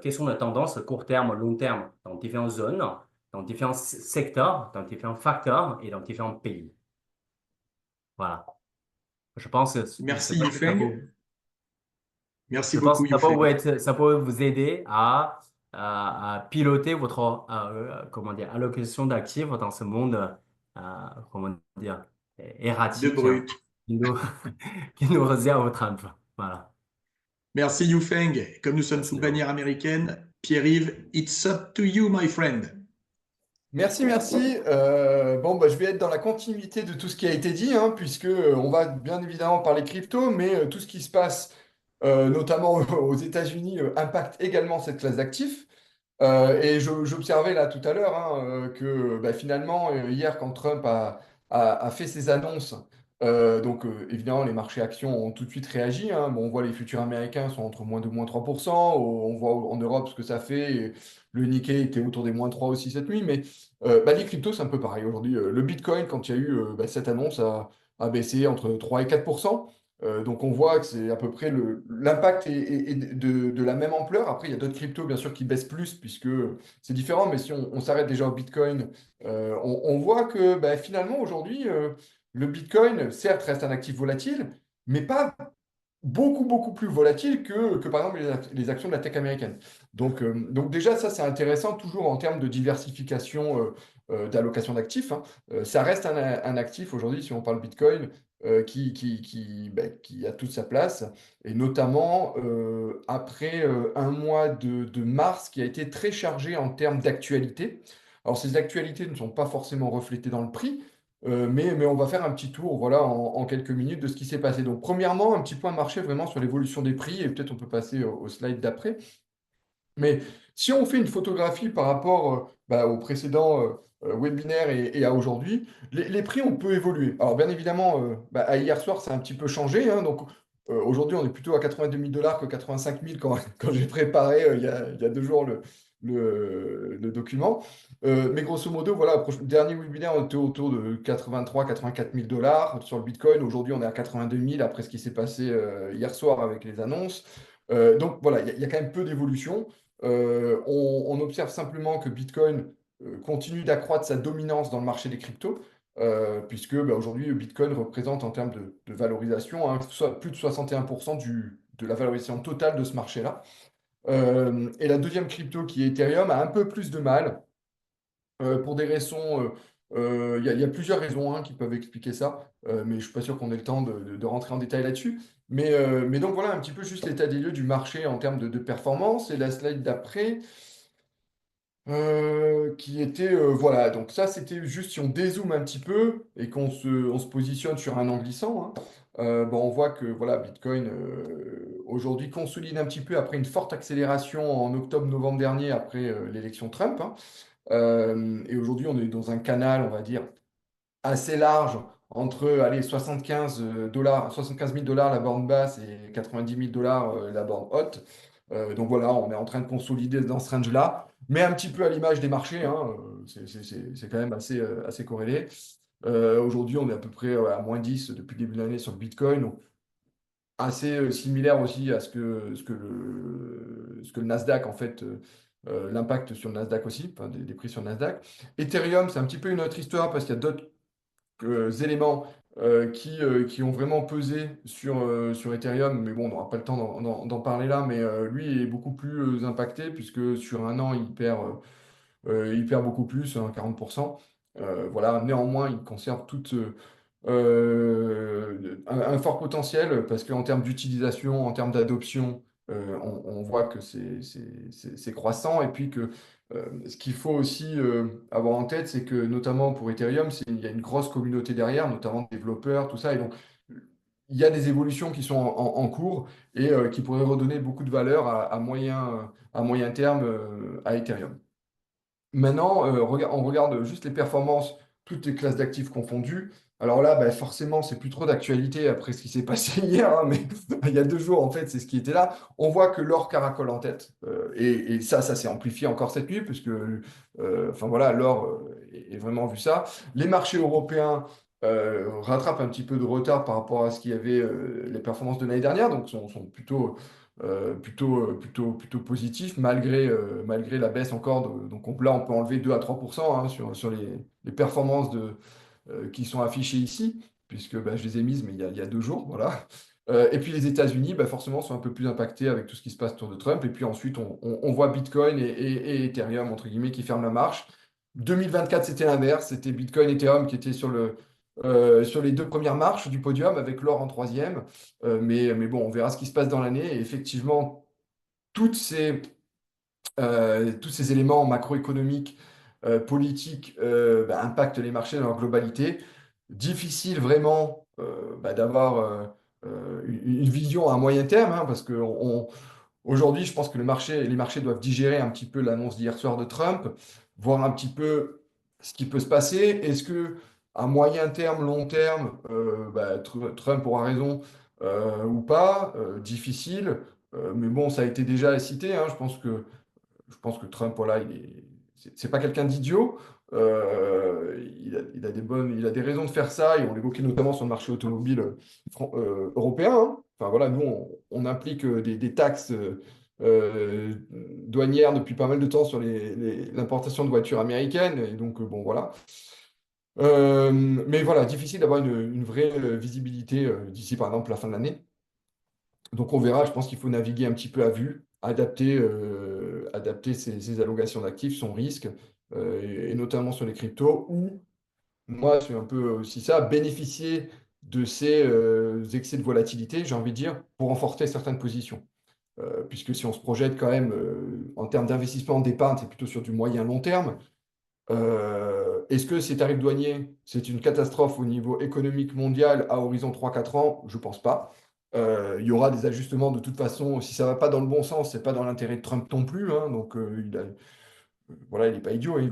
Quelles sont les tendances court terme, long terme dans différentes zones? dans différents secteurs, dans différents facteurs et dans différents pays. Voilà. Je pense que Merci ça Yufeng. Merci je pense beaucoup que Yufeng. ça peut vous aider à piloter votre comment dire, allocation d'actifs dans ce monde comment dire, De erratique brut. qui nous, qui nous réserve Trump. Voilà. Merci Yufeng. Comme nous sommes sous Merci. bannière américaine, Pierre-Yves, it's up to you, my friend. Merci, merci. Bon, bah, je vais être dans la continuité de tout ce qui a été dit, hein, puisque on va bien évidemment parler crypto, mais tout ce qui se passe, notamment aux États-Unis, impacte également cette classe d'actifs. Et j'observais là tout à l'heure hein, que bah, finalement, hier, quand Trump a fait ses annonces, donc évidemment, les marchés actions ont tout de suite réagi. Hein. Bon, on voit les futurs américains sont entre moins 2, moins 3%. On voit en Europe ce que ça fait. Et le Nikkei était autour des moins 3 aussi cette nuit. Mais bah, les cryptos, c'est un peu pareil aujourd'hui. Le Bitcoin, quand il y a eu bah, cette annonce, a baissé entre 3 et 4%. Donc on voit que c'est à peu près l'impact est de la même ampleur. Après, il y a d'autres cryptos, bien sûr, qui baissent plus, puisque c'est différent. Mais si on s'arrête déjà au Bitcoin, on voit que bah, finalement, aujourd'hui, le Bitcoin, certes, reste un actif volatile, mais pas beaucoup, beaucoup plus volatile que par exemple, les actions de la tech américaine. Donc déjà, ça, c'est intéressant, toujours en termes de diversification d'allocation d'actifs. Hein. Ça reste un actif aujourd'hui, si on parle Bitcoin, qui a toute sa place, et notamment après un mois de mars qui a été très chargé en termes d'actualité. Alors, ces actualités ne sont pas forcément reflétées dans le prix, mais on va faire un petit tour voilà, en quelques minutes de ce qui s'est passé. Donc, premièrement, un petit point de marché vraiment sur l'évolution des prix, et peut-être on peut passer au slide d'après. Mais si on fait une photographie par rapport bah, au précédent webinaire et à aujourd'hui, les prix ont peu évolué. Alors, bien évidemment, bah, à hier soir, ça a un petit peu changé. Hein. Donc, aujourd'hui, on est plutôt à 82 000 $ que 85 000 quand j'ai préparé il y a 2 jours le document. Mais grosso modo, voilà, le dernier webinaire, on était autour de 83 000 84 000 $ sur le Bitcoin. Aujourd'hui, on est à 82 000 après ce qui s'est passé hier soir avec les annonces. Donc voilà, il y a quand même peu d'évolution. On observe simplement que Bitcoin continue d'accroître sa dominance dans le marché des cryptos, puisque bah, aujourd'hui, Bitcoin représente en termes de valorisation hein, plus de 61% de la valorisation totale de ce marché-là. Et la deuxième crypto, qui est Ethereum, a un peu plus de mal pour des raisons. Il y a plusieurs raisons hein, qui peuvent expliquer ça, mais je ne suis pas sûr qu'on ait le temps de rentrer en détail là-dessus. Mais donc voilà un petit peu juste l'état des lieux du marché en termes de performance. Et la slide d'après, qui était, voilà, donc ça c'était juste si on dézoome un petit peu et on se positionne sur un an glissant, hein, bon, on voit que voilà, Bitcoin aujourd'hui consolide un petit peu après une forte accélération en octobre-novembre dernier après l'élection Trump. Hein. Et aujourd'hui, on est dans un canal, on va dire, assez large entre allez, 75 75 000 $ la borne basse et 90 000 $ la borne haute. Donc voilà, on est en train de consolider dans ce range-là, mais un petit peu à l'image des marchés, hein, c'est quand même assez corrélé. Aujourd'hui, on est à peu près à moins 10 depuis le début de l'année sur le Bitcoin, donc assez similaire aussi à ce que le Nasdaq, en fait, l'impact sur le Nasdaq aussi, enfin, des prix sur le Nasdaq. Ethereum, c'est un petit peu une autre histoire parce qu'il y a d'autres éléments qui ont vraiment pesé sur Ethereum, mais bon, on n'aura pas le temps d'en parler là, mais lui il est beaucoup plus impacté puisque sur un an, il perd beaucoup plus, hein, 40%. Voilà, néanmoins, il conserve un fort potentiel parce qu'en termes d'utilisation, en termes d'adoption, on voit que c'est croissant et puis que ce qu'il faut aussi avoir en tête, c'est que notamment pour Ethereum, il y a une grosse communauté derrière, notamment de développeurs, tout ça. Et donc, il y a des évolutions qui sont en cours et qui pourraient redonner beaucoup de valeur à moyen terme à Ethereum. Maintenant, on regarde juste les performances, toutes les classes d'actifs confondues. Alors là, bah, forcément, c'est plus trop d'actualité après ce qui s'est passé hier, hein, mais il y a 2 jours, en fait, c'est ce qui était là. On voit que l'or caracole en tête. Et ça s'est amplifié encore cette nuit, puisque enfin, voilà, l'or est vraiment vu ça. Les marchés européens rattrapent un petit peu de retard par rapport à ce qu'il y avait, les performances de l'année dernière, donc sont plutôt plutôt positif, malgré la baisse encore. Donc là, on peut enlever 2 à 3% hein, sur les performances qui sont affichées ici, puisque je les ai mises, mais il y a 2 jours. Voilà. Et puis les États-Unis, forcément, sont un peu plus impactés avec tout ce qui se passe autour de Trump. Et puis ensuite, on voit Bitcoin et Ethereum, entre guillemets, qui ferment la marche. 2024, c'était l'inverse. C'était Bitcoin et Ethereum qui étaient sur les 2 premières marches du podium, avec l'or en troisième. Mais bon, on verra ce qui se passe dans l'année. Et effectivement, tous ces éléments macroéconomiques, politiques, impactent les marchés dans leur globalité. Difficile vraiment d'avoir une vision à moyen terme, hein, parce que aujourd'hui, je pense que les marchés doivent digérer un petit peu l'annonce d'hier soir de Trump, voir un petit peu ce qui peut se passer. Est-ce que à moyen terme, long terme, Trump aura raison ou pas? Difficile. Mais bon, ça a été déjà cité, hein. Je pense que Trump, voilà, c'est pas quelqu'un d'idiot. Il a des raisons de faire ça, et on l'évoquait notamment sur le marché automobile européen, hein. Enfin voilà, nous, on implique des taxes douanières depuis pas mal de temps sur l'importation de voitures américaines. Et donc, bon, voilà. Mais voilà, difficile d'avoir une vraie visibilité d'ici, par exemple, la fin de l'année. Donc on verra, je pense qu'il faut naviguer un petit peu à vue, adapter ses allocations d'actifs, son risque, et notamment sur les cryptos, ou moi, c'est un peu aussi ça, bénéficier de ces excès de volatilité, j'ai envie de dire, pour renforcer certaines positions. Puisque si on se projette quand même en termes d'investissement d'épargne, c'est plutôt sur du moyen long terme. Est-ce que ces tarifs douaniers, c'est une catastrophe au niveau économique mondial à horizon 3-4 ans? Je ne pense pas. Il y aura des ajustements de toute façon. Si ça ne va pas dans le bon sens, ce n'est pas dans l'intérêt de Trump non plus, hein. Donc, voilà, il n'est pas idiot, hein. Il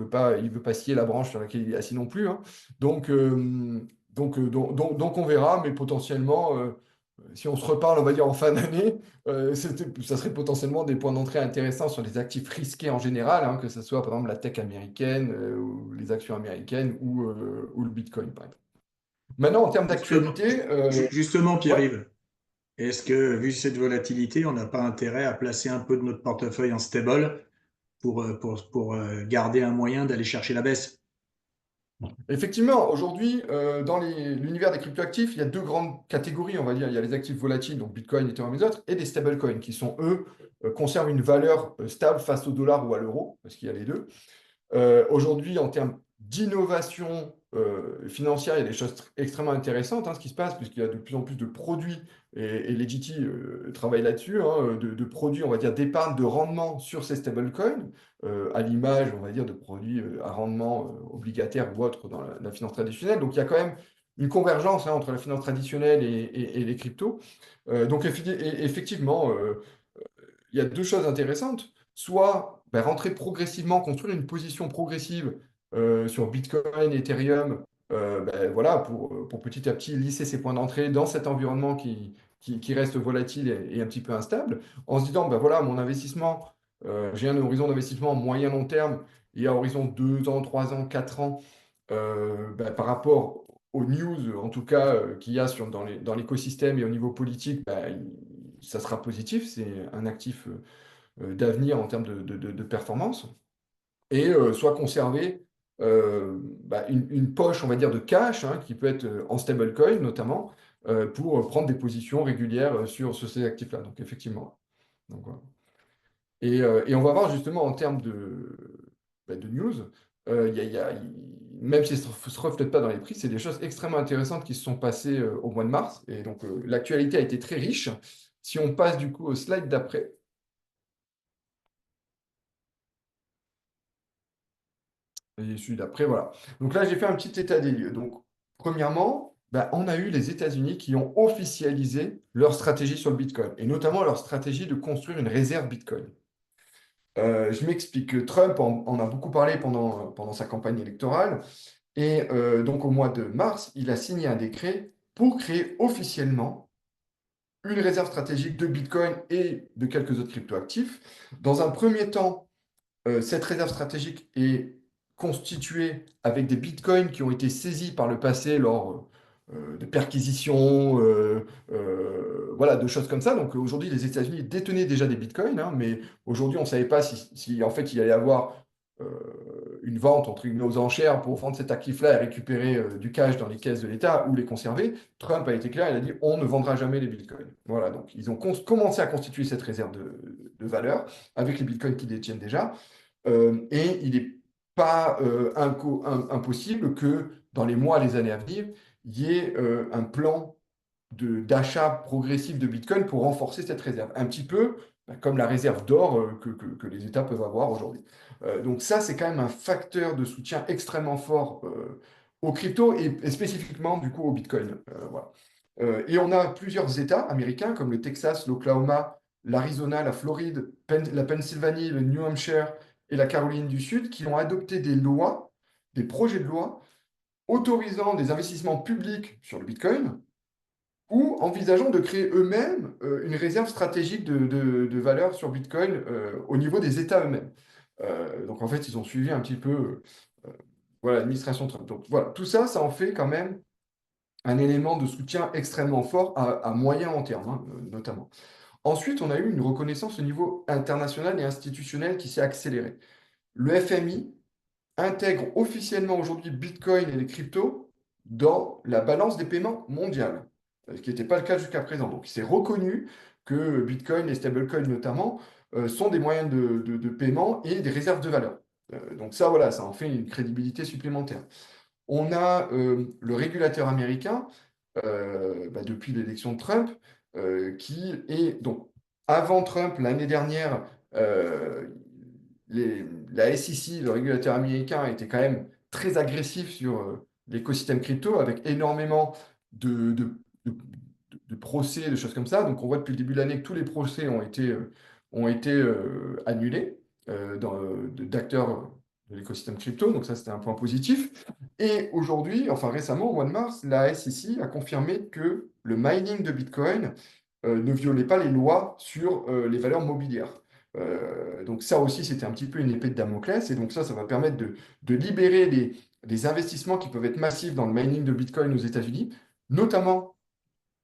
veut pas scier la branche sur laquelle il est assis non plus, hein. Donc on verra, mais potentiellement, si on se reparle, on va dire en fin d'année, ça serait potentiellement des points d'entrée intéressants sur les actifs risqués en général, hein, que ce soit par exemple la tech américaine, ou les actions américaines, ou le Bitcoin, par exemple. Maintenant, en termes d'actualité, Justement, ouais. Pierre-Yves, est-ce que, vu cette volatilité, on n'a pas intérêt à placer un peu de notre portefeuille en stable pour garder un moyen d'aller chercher la baisse? Effectivement, aujourd'hui, dans l'univers des cryptoactifs, il y a 2 grandes catégories, on va dire. Il y a les actifs volatiles, donc Bitcoin, Ethereum et les autres, et des stablecoins, qui sont, eux, conservent une valeur stable face au dollar ou à l'euro, parce qu'il y a les deux. Aujourd'hui, en termes d'innovation financière, il y a des choses extrêmement intéressantes, hein, ce qui se passe, puisqu'il y a de plus en plus de produits, et Legity travaille là-dessus, hein, de produits, on va dire, d'épargne de rendement sur ces stablecoins, à l'image, on va dire, de produits à rendement obligataire ou autre dans la finance traditionnelle. Donc, il y a quand même une convergence, hein, entre la finance traditionnelle et les cryptos. Donc, effectivement, il y a 2 choses intéressantes. Soit rentrer progressivement, construire une position progressive sur Bitcoin, Ethereum, voilà, pour petit à petit lisser ses points d'entrée dans cet environnement qui reste volatile et un petit peu instable, en se disant, voilà, mon investissement, j'ai un horizon d'investissement moyen-long terme, et à horizon 2 ans, 3 ans, 4 ans, par rapport aux news, en tout cas, qu'il y a dans l'écosystème et au niveau politique, ça sera positif. C'est un actif d'avenir en termes de performance. Et soit conserver une poche, on va dire, de cash, hein, qui peut être en stablecoin notamment, pour prendre des positions régulières sur ces actifs-là. Donc, effectivement. Donc, voilà. Et on va voir justement en termes de news, même si ça ne se reflète pas dans les prix, c'est des choses extrêmement intéressantes qui se sont passées au mois de mars. Et donc, l'actualité a été très riche. Si on passe du coup au slide d'après. Et celui d'après, voilà. Donc là, j'ai fait un petit état des lieux. Donc, premièrement, on a eu les États-Unis qui ont officialisé leur stratégie sur le Bitcoin, et notamment leur stratégie de construire une réserve Bitcoin. Je m'explique. Trump en a beaucoup parlé pendant sa campagne électorale. Et donc, au mois de mars, il a signé un décret pour créer officiellement une réserve stratégique de Bitcoin et de quelques autres cryptoactifs. Dans un premier temps, cette réserve stratégique est constituée avec des bitcoins qui ont été saisis par le passé lors de perquisitions, voilà, de choses comme ça. Donc aujourd'hui, les États-Unis détenaient déjà des bitcoins, hein, mais aujourd'hui, on ne savait pas si en fait il allait y avoir une vente entre guillemets aux enchères pour vendre cet actif-là et récupérer du cash dans les caisses de l'État ou les conserver. Trump a été clair, il a dit on ne vendra jamais les bitcoins. Voilà, donc ils ont commencé à constituer cette réserve de valeur avec les bitcoins qu'ils détiennent déjà. Et il n'est pas impossible que dans les mois, les années à venir, il y ait un plan d'achat progressif de Bitcoin pour renforcer cette réserve. Un petit peu comme la réserve d'or que les États peuvent avoir aujourd'hui. Donc ça, c'est quand même un facteur de soutien extrêmement fort aux cryptos et spécifiquement du coup au Bitcoin. Voilà. Et on a plusieurs États américains comme le Texas, l'Oklahoma, l'Arizona, la Floride, la Pennsylvanie, le New Hampshire et la Caroline du Sud qui ont adopté des lois, des projets de loi autorisant des investissements publics sur le Bitcoin ou envisageant de créer eux-mêmes une réserve stratégique de valeur sur Bitcoin au niveau des États eux-mêmes. Donc en fait, ils ont suivi un petit peu voilà, l'administration Trump. Donc voilà, tout ça, ça en fait quand même un élément de soutien extrêmement fort à moyen long terme, hein, notamment. Ensuite, on a eu une reconnaissance au niveau international et institutionnel qui s'est accélérée. Le FMI intègre officiellement aujourd'hui Bitcoin et les cryptos dans la balance des paiements mondiale, ce qui n'était pas le cas jusqu'à présent. Donc, il s'est reconnu que Bitcoin et stablecoin notamment sont des moyens de paiement et des réserves de valeur. Donc ça, voilà, ça en fait une crédibilité supplémentaire. On a le régulateur américain, depuis l'élection de Trump, qui est donc avant Trump, l'année dernière, la SEC, le régulateur américain, était quand même très agressif sur l'écosystème crypto, avec énormément de procès, de choses comme ça. Donc on voit depuis le début de l'année que tous les procès ont été annulés d'acteurs de l'écosystème crypto. Donc ça, c'était un point positif. Et aujourd'hui, enfin récemment, au mois de mars, la SEC a confirmé que le mining de Bitcoin ne violait pas les lois sur les valeurs mobilières. Donc ça aussi, c'était un petit peu une épée de Damoclès. Et donc ça va permettre de libérer des investissements qui peuvent être massifs dans le mining de Bitcoin aux États-Unis, notamment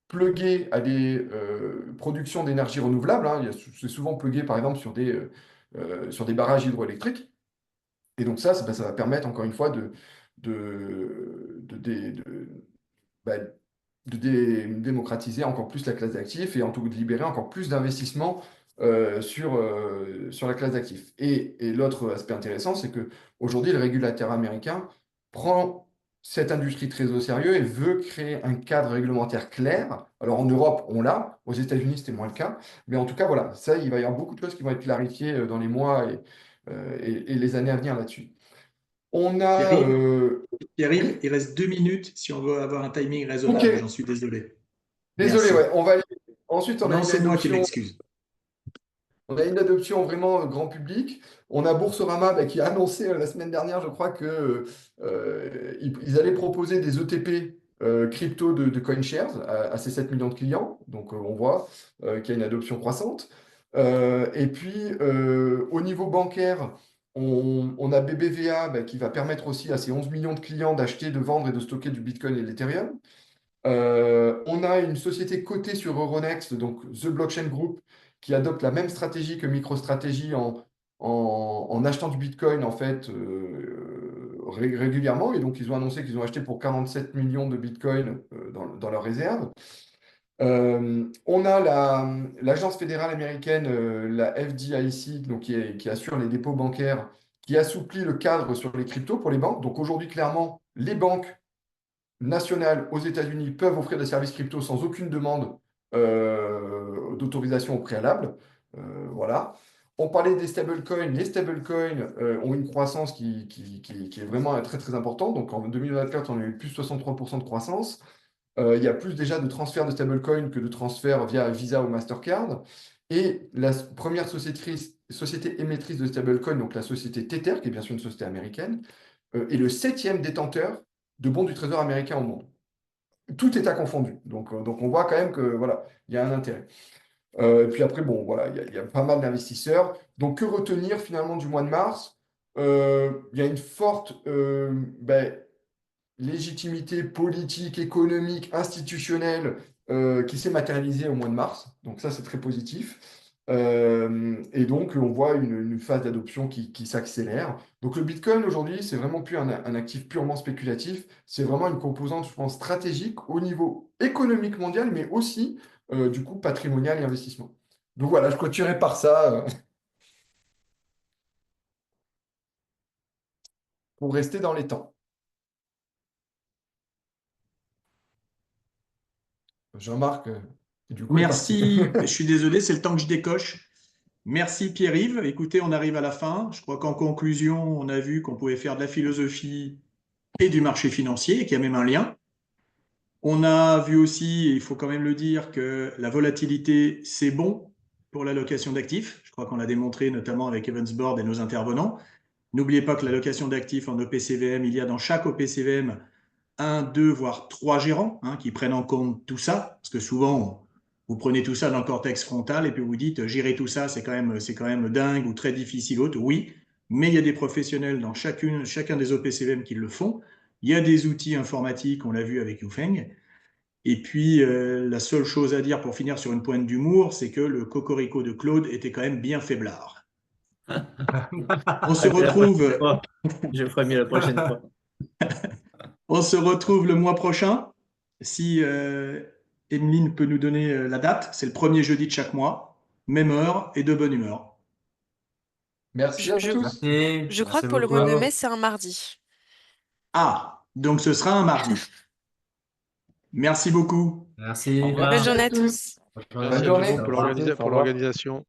plugués à des productions d'énergie renouvelable, hein. C'est souvent plugué, par exemple, sur des barrages hydroélectriques. Et donc ça va permettre, encore une fois, bah, démocratiser encore plus la classe d'actifs et en tout de libérer encore plus d'investissements sur la classe d'actifs. Et l'autre aspect intéressant, c'est qu'aujourd'hui, le régulateur américain prend cette industrie très au sérieux et veut créer un cadre réglementaire clair. Alors en Europe, on l'a, aux États-Unis, c'était moins le cas, mais en tout cas, voilà, ça, il va y avoir beaucoup de choses qui vont être clarifiées dans les mois et les années à venir là-dessus. On a... Pierre-Yves, il reste 2 minutes si on veut avoir un timing raisonnable. Ok. J'en suis désolé. Désolé, Merci. ouais, on va aller. Ensuite, on a Non, une c'est moi qui adoption. m'excuse. On a une adoption vraiment grand public. On a Boursorama qui a annoncé la semaine dernière, je crois, qu'ils allaient proposer des ETP crypto de CoinShares à ces 7 millions de clients. Donc, on voit qu'il y a une adoption croissante. Et puis, au niveau bancaire, on a BBVA qui va permettre aussi à ces 11 millions de clients d'acheter, de vendre et de stocker du Bitcoin et de l'Ethereum. On a une société cotée sur Euronext, donc The Blockchain Group, qui adopte la même stratégie que MicroStrategy en achetant du Bitcoin en fait régulièrement. Et donc, ils ont annoncé qu'ils ont acheté pour 47 millions de Bitcoin dans leur réserve. On a l'agence fédérale américaine, la FDIC, donc qui assure les dépôts bancaires, qui assouplit le cadre sur les cryptos pour les banques. Donc aujourd'hui, clairement, les banques nationales aux États-Unis peuvent offrir des services crypto sans aucune demande d'autorisation au préalable. Voilà. On parlait des stablecoins. Les stablecoins ont une croissance qui est vraiment très, très importante. Donc en 2024, on a eu plus de 63% de croissance. Il y a plus déjà de transferts de stablecoin que de transferts via Visa ou Mastercard. Et la première société émettrice de stablecoin, donc la société Tether, qui est bien sûr une société américaine, est le 7e détenteur de bons du Trésor américain au monde. Tout État confondu. Donc on voit quand même que voilà, il y a un intérêt. Et puis après, bon, voilà, il y a pas mal d'investisseurs. Donc que retenir finalement du mois de mars? Il y a une forte légitimité politique, économique, institutionnelle qui s'est matérialisée au mois de mars. Donc ça, c'est très positif. Et donc, on voit une phase d'adoption qui s'accélère. Donc, le Bitcoin, aujourd'hui, c'est vraiment plus un actif purement spéculatif. C'est vraiment une composante, je pense, stratégique au niveau économique mondial, mais aussi, du coup, patrimonial et investissement. Donc, voilà, je clôturerai par ça pour rester dans les temps. Jean-Marc, du coup, est Merci. parti. Je suis désolé, c'est le temps que je décoche. Merci Pierre-Yves. Écoutez, on arrive à la fin. Je crois qu'en conclusion, on a vu qu'on pouvait faire de la philosophie et du marché financier, et qu'il y a même un lien. On a vu aussi, et il faut quand même le dire, que la volatilité, c'est bon pour l'allocation d'actifs. Je crois qu'on l'a démontré notamment avec Evans Board et nos intervenants. N'oubliez pas que l'allocation d'actifs en OPCVM, il y a dans chaque OPCVM un, deux, voire trois gérants qui prennent en compte tout ça. Parce que souvent, vous prenez tout ça dans le cortex frontal et puis vous dites gérer tout ça, c'est quand même dingue ou très difficile. Oui, mais il y a des professionnels dans chacun des OPCVM qui le font. Il y a des outils informatiques, on l'a vu avec Youfeng. Et puis, la seule chose à dire pour finir sur une pointe d'humour, c'est que le cocorico de Claude était quand même bien faiblard. On se retrouve. Je ferai mieux la prochaine fois. On se retrouve le mois prochain. Si Emeline peut nous donner la date, c'est le premier jeudi de chaque mois, même heure et de bonne humeur. Merci à tous. Merci. Je crois Merci que pour le mois de beaucoup. mai, c'est un mardi. Ah, donc ce sera un mardi. Merci beaucoup. Merci. Au revoir. Bonne journée à tous. Bonne Merci à journée. vous pour Au revoir. l'organisation.